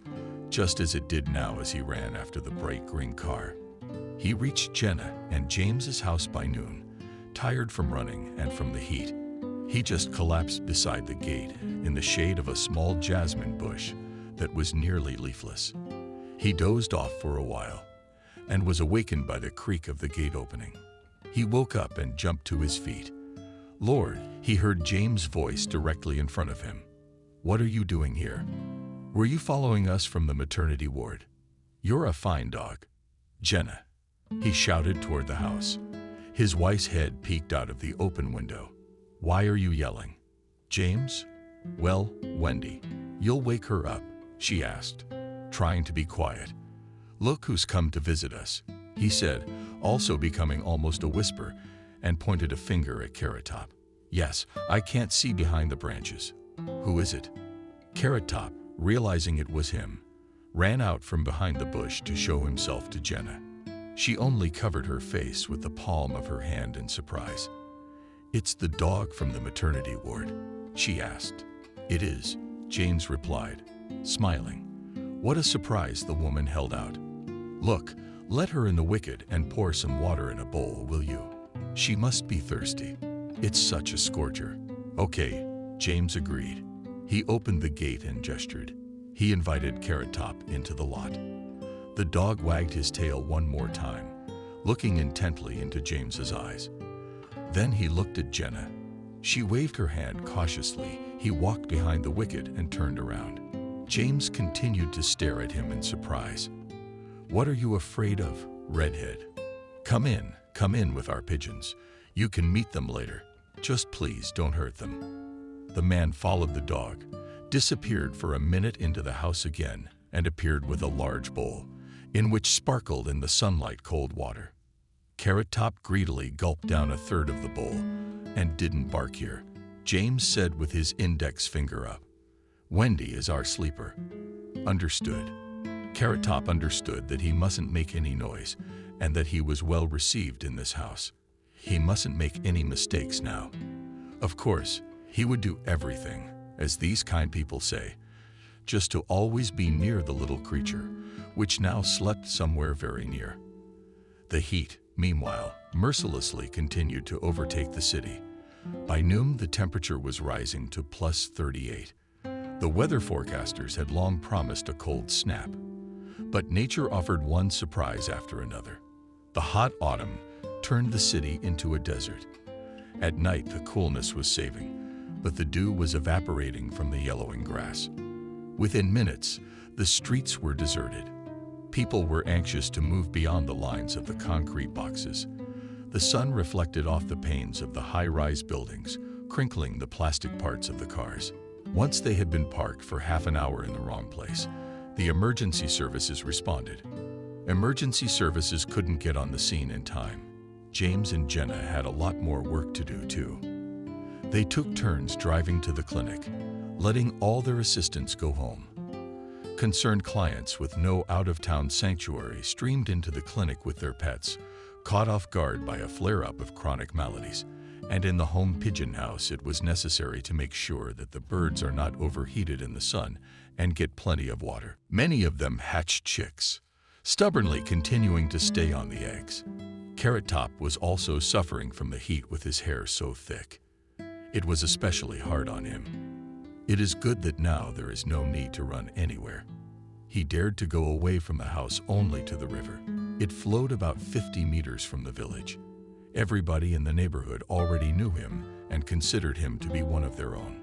S1: just as it did now as he ran after the bright green car. He reached Jenna and James's house by noon, tired from running and from the heat. He just collapsed beside the gate in the shade of a small jasmine bush that was nearly leafless. He dozed off for a while and was awakened by the creak of the gate opening. He woke up and jumped to his feet. Lord, he heard James' voice directly in front of him. What are you doing here? Were you following us from the maternity ward? You're a fine dog. Jenna, he shouted toward the house. His wife's head peeked out of the open window. Why are you yelling? James? Well, Wendy, you'll wake her up, she asked, trying to be quiet. Look who's come to visit us, he said, also becoming almost a whisper, and pointed a finger at Carrot Top. Yes, I can't see behind the branches. Who is it? Carrot Top, realizing it was him, ran out from behind the bush to show himself to Jenna. She only covered her face with the palm of her hand in surprise. It's the dog from the maternity ward, she asked. It is, James replied, smiling. What a surprise the woman held out. Look, let her in the wicket and pour some water in a bowl, will you? She must be thirsty. It's such a scorcher. Okay, James agreed. He opened the gate and gestured. He invited Carrot Top into the lot. The dog wagged his tail one more time, looking intently into James's eyes. Then he looked at Jenna. She waved her hand cautiously. He walked behind the wicket and turned around. James continued to stare at him in surprise. What are you afraid of, redhead? Come in with our pigeons. You can meet them later. Just please don't hurt them. The man followed the dog, disappeared for a minute into the house again, and appeared with a large bowl, in which sparkled in the sunlight cold water. Carrot Top greedily gulped down a third of the bowl and didn't bark here. James said with his index finger up, Wendy is our sleeper. Understood. Carrot Top understood that he mustn't make any noise and that he was well received in this house. He mustn't make any mistakes now. Of course, he would do everything, as these kind people say, just to always be near the little creature, which now slept somewhere very near. The heat, meanwhile, mercilessly continued to overtake the city. By noon, the temperature was rising to plus 38. The weather forecasters had long promised a cold snap. But nature offered one surprise after another. The hot autumn turned the city into a desert. At night, the coolness was saving, but the dew was evaporating from the yellowing grass. Within minutes, the streets were deserted. People were anxious to move beyond the lines of the concrete boxes. The sun reflected off the panes of the high-rise buildings, crinkling the plastic parts of the cars. Once they had been parked for half an hour in the wrong place, the emergency services responded. Emergency services couldn't get on the scene in time. James and Jenna had a lot more work to do, too. They took turns driving to the clinic, letting all their assistants go home. Concerned clients with no out-of-town sanctuary streamed into the clinic with their pets, caught off guard by a flare-up of chronic maladies. And in the home pigeon house, it was necessary to make sure that the birds are not overheated in the sun and get plenty of water. Many of them hatched chicks, stubbornly continuing to stay on the eggs. Carrot Top was also suffering from the heat with his hair so thick. It was especially hard on him. It is good that now there is no need to run anywhere. He dared to go away from the house only to the river. It flowed about 50 meters from the village. Everybody in the neighborhood already knew him and considered him to be one of their own.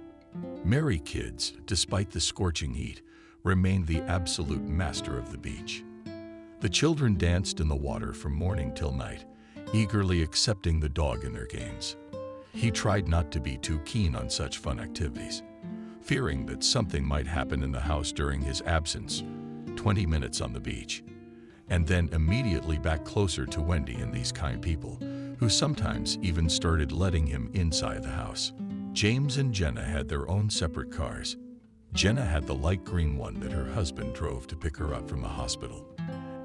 S1: Merry kids, despite the scorching heat, remained the absolute master of the beach. The children danced in the water from morning till night, eagerly accepting the dog in their games. He tried not to be too keen on such fun activities, fearing that something might happen in the house during his absence, 20 minutes on the beach, and then immediately back closer to Wendy and these kind people, who sometimes even started letting him inside the house. James and Jenna had their own separate cars. Jenna had the light green one that her husband drove to pick her up from the hospital,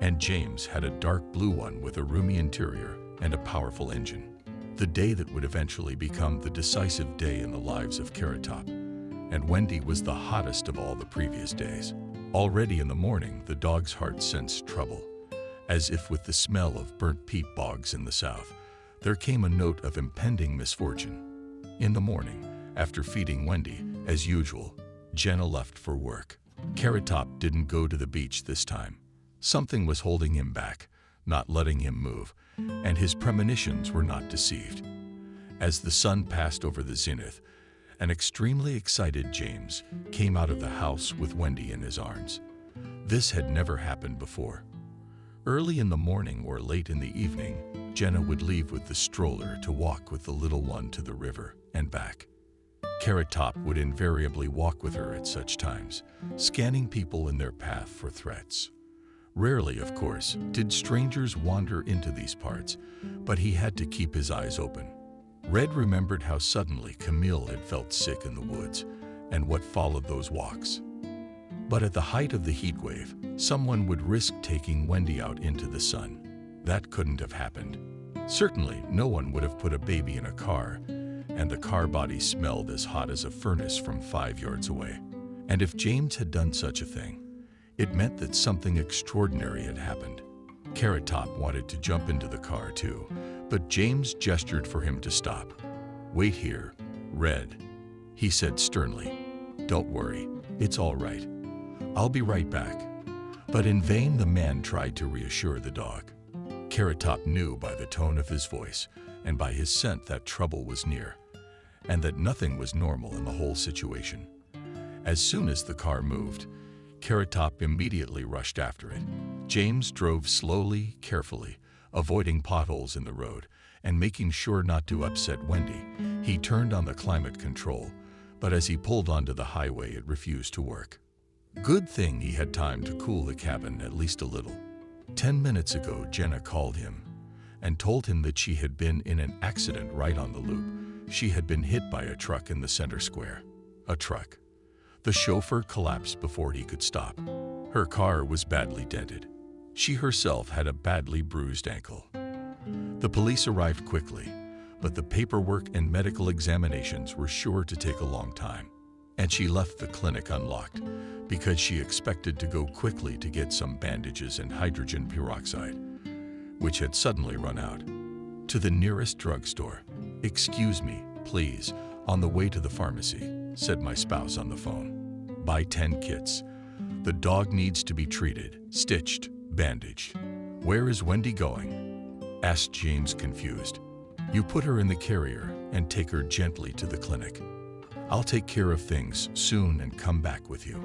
S1: and James had a dark blue one with a roomy interior and a powerful engine. The day that would eventually become the decisive day in the lives of Carrot Top, and Wendy was the hottest of all the previous days. Already in the morning, the dog's heart sensed trouble. As if with the smell of burnt peat bogs in the south, there came a note of impending misfortune. In the morning, after feeding Wendy, as usual, Jenna left for work. Carrot Top didn't go to the beach this time. Something was holding him back, not letting him move, and his premonitions were not deceived. As the sun passed over the zenith, an extremely excited James came out of the house with Wendy in his arms. This had never happened before. Early in the morning or late in the evening, Jenna would leave with the stroller to walk with the little one to the river and back. Carrot Top would invariably walk with her at such times, scanning people in their path for threats. Rarely, of course, did strangers wander into these parts, but he had to keep his eyes open. Red remembered how suddenly Camille had felt sick in the woods and what followed those walks. But at the height of the heat wave, someone would risk taking Wendy out into the sun. That couldn't have happened. Certainly, no one would have put a baby in a car, and the car body smelled as hot as a furnace from 5 yards away. And if James had done such a thing, it meant that something extraordinary had happened. Carrot Top wanted to jump into the car too, but James gestured for him to stop. "Wait here, Red," he said sternly. "Don't worry, it's all right. I'll be right back." But in vain the man tried to reassure the dog. Carrot Top knew by the tone of his voice and by his scent that trouble was near, and that nothing was normal in the whole situation. As soon as the car moved, Carrot Top immediately rushed after it. James drove slowly, carefully, avoiding potholes in the road and making sure not to upset Wendy. He turned on the climate control, but as he pulled onto the highway, it refused to work. Good thing he had time to cool the cabin at least a little. 10 minutes ago, Jenna called him and told him that she had been in an accident right on the loop. She had been hit by a truck in the center square. A truck. The chauffeur collapsed before he could stop. Her car was badly dented. She herself had a badly bruised ankle. The police arrived quickly, but the paperwork and medical examinations were sure to take a long time. And she left the clinic unlocked because she expected to go quickly to get some bandages and hydrogen peroxide, which had suddenly run out. To the nearest drugstore. "Excuse me, please, on the way to the pharmacy," said my spouse on the phone. "Buy 10 kits. The dog needs to be treated, stitched, bandaged." "Where is Wendy going?" asked James, confused. "You put her in the carrier and take her gently to the clinic. I'll take care of things soon and come back with you.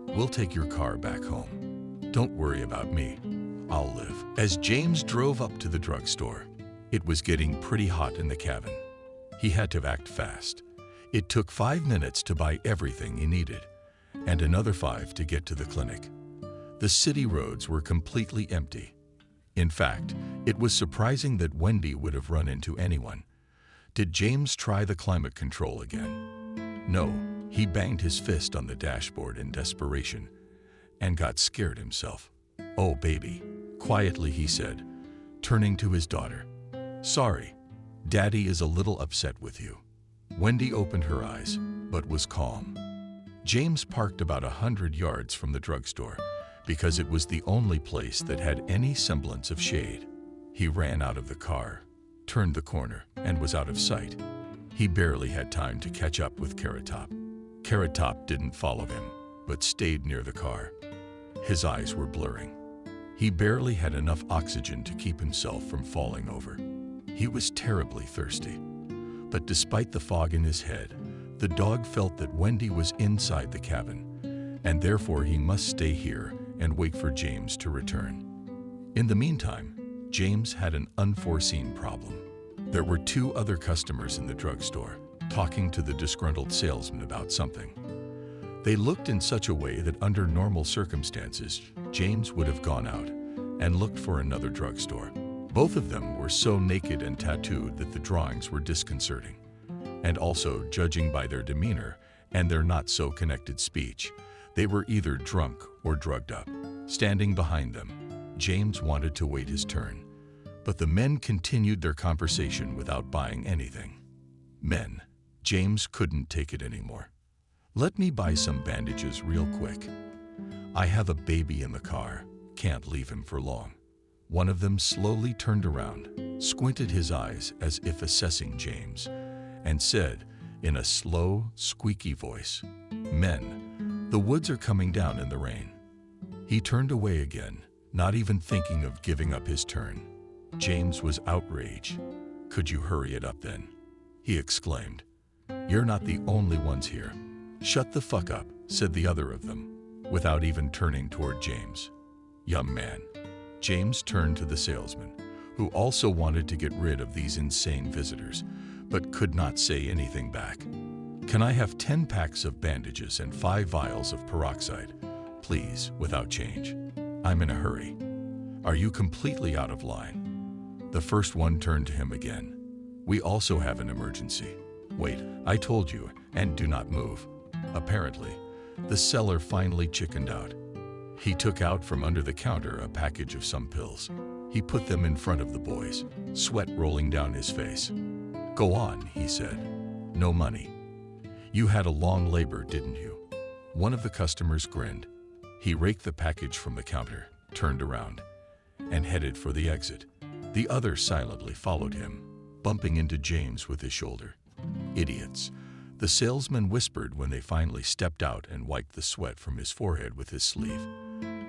S1: We'll take your car back home. Don't worry about me. I'll live." As James drove up to the drugstore, it was getting pretty hot in the cabin. He had to act fast. It took 5 minutes to buy everything he needed, and another 5 to get to the clinic. The city roads were completely empty. In fact, it was surprising that Wendy would have run into anyone. Did James try the climate control again? No, he banged his fist on the dashboard in desperation and got scared himself. "Oh, baby," quietly he said, turning to his daughter. "Sorry, Daddy is a little upset with you." Wendy opened her eyes, but was calm. James parked about 100 yards from the drugstore because it was the only place that had any semblance of shade. He ran out of the car, turned the corner, and was out of sight. He barely had time to catch up with Carrot Top. Carrot Top didn't follow him, but stayed near the car. His eyes were blurring. He barely had enough oxygen to keep himself from falling over. He was terribly thirsty. But despite the fog in his head, the dog felt that Wendy was inside the cabin, and therefore he must stay here and wait for James to return. In the meantime, James had an unforeseen problem. There were two other customers in the drugstore, talking to the disgruntled salesman about something. They looked in such a way that under normal circumstances, James would have gone out and looked for another drugstore. Both of them were so naked and tattooed that the drawings were disconcerting. And also, judging by their demeanor and their not-so-connected speech, they were either drunk or drugged up. Standing behind them, James wanted to wait his turn, but the men continued their conversation without buying anything. Men, James couldn't take it anymore. "Let me buy some bandages real quick. I have a baby in the car, can't leave him for long." One of them slowly turned around, squinted his eyes as if assessing James, and said in a slow, squeaky voice, "Men, the woods are coming down in the rain." He turned away again, not even thinking of giving up his turn. James was outraged. "Could you hurry it up then?" he exclaimed. "You're not the only ones here." "Shut the fuck up," said the other of them, without even turning toward James. "Young man." James turned to the salesman, who also wanted to get rid of these insane visitors, but could not say anything back. "Can I have 10 packs of bandages and 5 vials of peroxide, please, without change? I'm in a hurry." "Are you completely out of line?" The first one turned to him again. "We also have an emergency." "Wait, I told you, and do not move." Apparently, the seller finally chickened out. He took out from under the counter a package of some pills. He put them in front of the boys, sweat rolling down his face. "Go on," he said. "No money. You had a long labor, didn't you?" One of the customers grinned. He raked the package from the counter, turned around, and headed for the exit. The other silently followed him, bumping into James with his shoulder. "Idiots," the salesman whispered when they finally stepped out and wiped the sweat from his forehead with his sleeve.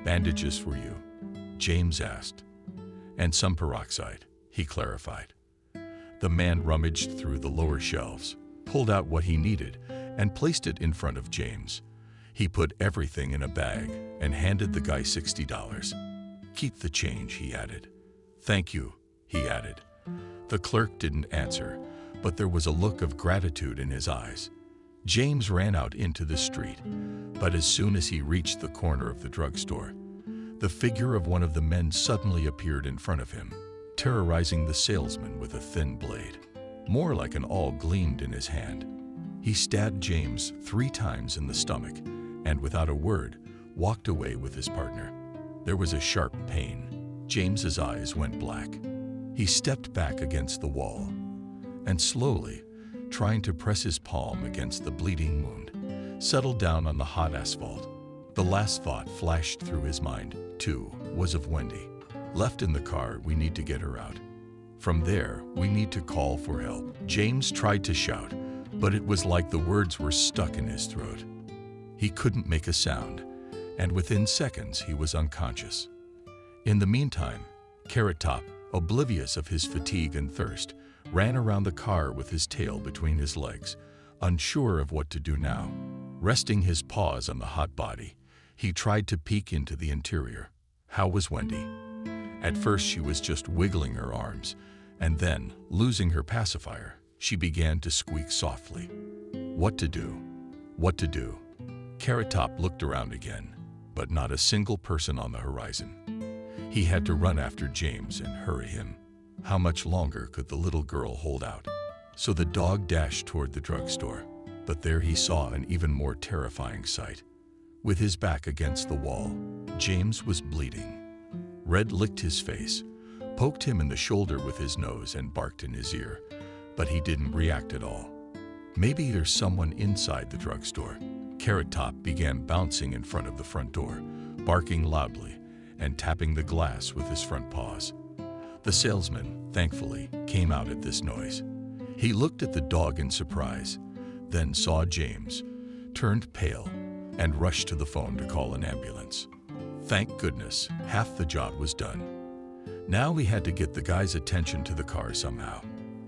S1: "Bandages for you?" James asked. "And some peroxide," he clarified. The man rummaged through the lower shelves, pulled out what he needed, and placed it in front of James. He put everything in a bag and handed the guy $60. "Keep the change," he added. "Thank you," he added. The clerk didn't answer, but there was a look of gratitude in his eyes. James ran out into the street, but as soon as he reached the corner of the drugstore, the figure of one of the men suddenly appeared in front of him, terrorizing the salesman with a thin blade. More like an awl gleamed in his hand. He stabbed James 3 times in the stomach, and without a word, walked away with his partner. There was a sharp pain. James's eyes went black. He stepped back against the wall, and slowly, trying to press his palm against the bleeding wound, settled down on the hot asphalt. The last thought flashed through his mind, too, was of Wendy. "Left in the car, we need to get her out. From there, we need to call for help." James tried to shout, but it was like the words were stuck in his throat. He couldn't make a sound, and within seconds he was unconscious. In the meantime, Carrot Top, oblivious of his fatigue and thirst, ran around the car with his tail between his legs, unsure of what to do now. Resting his paws on the hot body, he tried to peek into the interior. How was Wendy? At first she was just wiggling her arms, and then, losing her pacifier, she began to squeak softly. What to do? What to do? Carrot Top looked around again, but not a single person on the horizon. He had to run after James and hurry him. How much longer could the little girl hold out? So the dog dashed toward the drugstore, but there he saw an even more terrifying sight. With his back against the wall, James was bleeding. Red licked his face, poked him in the shoulder with his nose, and barked in his ear, but he didn't react at all. Maybe there's someone inside the drugstore. Carrot Top began bouncing in front of the front door, barking loudly and tapping the glass with his front paws. The salesman, thankfully, came out at this noise. He looked at the dog in surprise, then saw James, turned pale, and rushed to the phone to call an ambulance. Thank goodness, half the job was done. Now we had to get the guy's attention to the car somehow.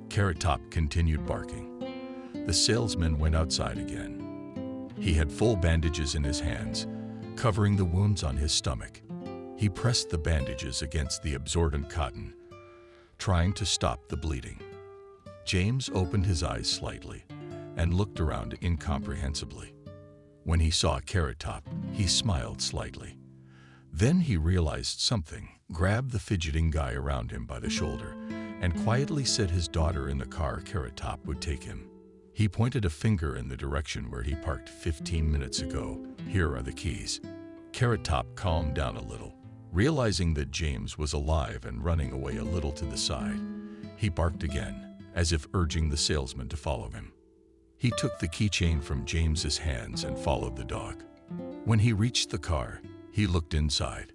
S1: Carrot Top continued barking. The salesman went outside again. He had full bandages in his hands, covering the wounds on his stomach. He pressed the bandages against the absorbent cotton, trying to stop the bleeding. James opened his eyes slightly and looked around incomprehensibly. When he saw Carrot Top, he smiled slightly. Then he realized something, grabbed the fidgeting guy around him by the shoulder, and quietly said his daughter in the car Carrot Top would take him. He pointed a finger in the direction where he parked 15 minutes ago. Here are the keys. Carrot Top calmed down a little. Realizing that James was alive and running away a little to the side, he barked again, as if urging the salesman to follow him. He took the keychain from James's hands and followed the dog. When he reached the car, he looked inside.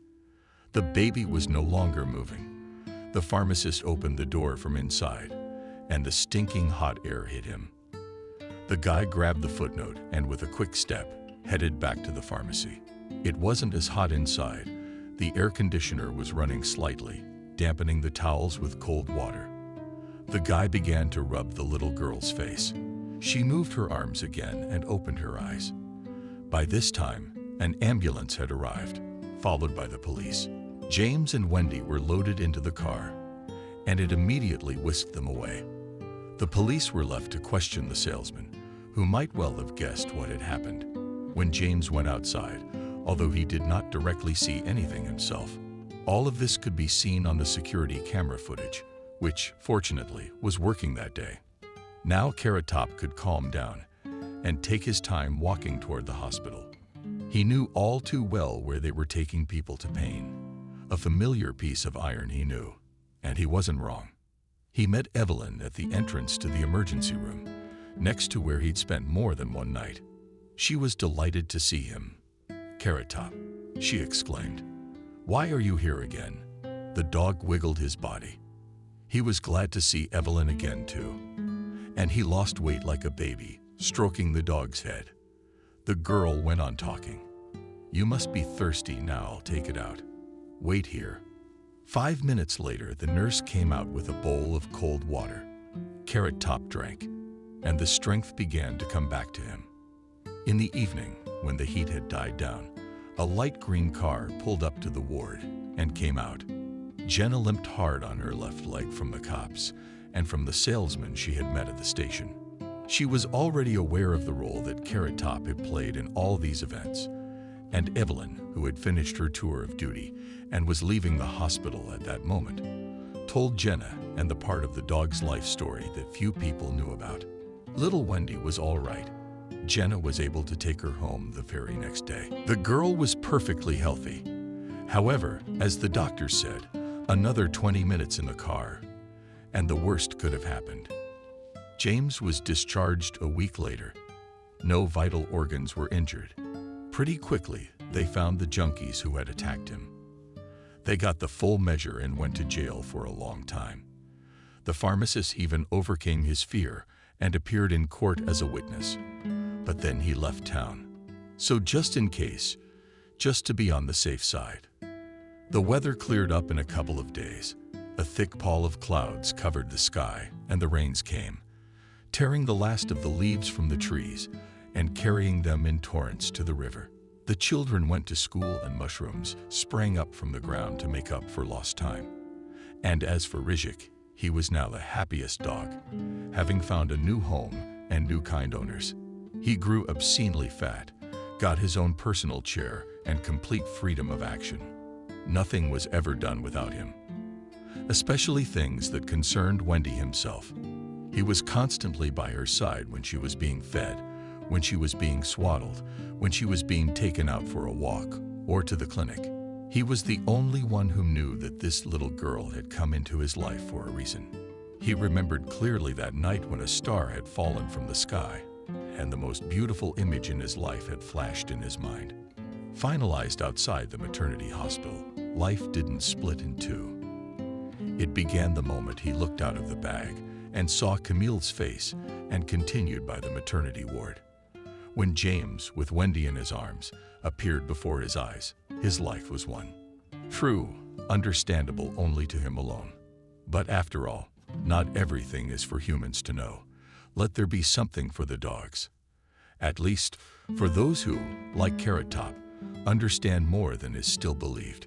S1: The baby was no longer moving. The pharmacist opened the door from inside, and the stinking hot air hit him. The guy grabbed the footnote and with a quick step, headed back to the pharmacy. It wasn't as hot inside. The air conditioner was running slightly, dampening the towels with cold water. The guy began to rub the little girl's face. She moved her arms again and opened her eyes. By this time, an ambulance had arrived, followed by the police. James and Wendy were loaded into the car, and it immediately whisked them away. The police were left to question the salesman, who might well have guessed what had happened. When James went outside, although he did not directly see anything himself, all of this could be seen on the security camera footage, which, fortunately, was working that day. Now Carrot Top could calm down and take his time walking toward the hospital. He knew all too well where they were taking people to pain. A familiar piece of iron he knew, and he wasn't wrong. He met Evelyn at the entrance to the emergency room, next to where he'd spent more than one night. She was delighted to see him. "Carrot Top," she exclaimed. "Why are you here again?" The dog wiggled his body. He was glad to see Evelyn again too, and he lost weight like a baby, stroking the dog's head. The girl went on talking. "You must be thirsty now, I'll take it out. Wait here." 5 minutes later, the nurse came out with a bowl of cold water. Carrot Top drank, and the strength began to come back to him. In the evening, when the heat had died down, a light green car pulled up to the ward and came out. Jenna limped hard on her left leg from the cops and from the salesman she had met at the station. She was already aware of the role that Carrot Top had played in all these events, and Evelyn, who had finished her tour of duty and was leaving the hospital at that moment, told Jenna and the part of the dog's life story that few people knew about. Little Wendy was all right. Jenna was able to take her home the very next day. The girl was perfectly healthy. However, as the doctor said, another 20 minutes in the car, and the worst could have happened. James was discharged a week later. No vital organs were injured. Pretty quickly, they found the junkies who had attacked him. They got the full measure and went to jail for a long time. The pharmacist even overcame his fear and appeared in court as a witness. But then he left town. So just in case, just to be on the safe side. The weather cleared up in a couple of days. A thick pall of clouds covered the sky, and the rains came, tearing the last of the leaves from the trees and carrying them in torrents to the river. The children went to school and mushrooms sprang up from the ground to make up for lost time. And as for Rizhik, he was now the happiest dog, having found a new home and new kind owners. He grew obscenely fat, got his own personal chair, and complete freedom of action. Nothing was ever done without him, especially things that concerned Wendy himself. He was constantly by her side when she was being fed, when she was being swaddled, when she was being taken out for a walk or to the clinic. He was the only one who knew that this little girl had come into his life for a reason. He remembered clearly that night when a star had fallen from the sky, and the most beautiful image in his life had flashed in his mind. Finalized outside the maternity hospital, life didn't split in two. It began the moment he looked out of the bag and saw Camille's face and continued by the maternity ward. When James, with Wendy in his arms, appeared before his eyes, his life was won. True, understandable only to him alone. But after all, not everything is for humans to know. Let there be something for the dogs. At least, for those who, like Carrot Top, understand more than is still believed.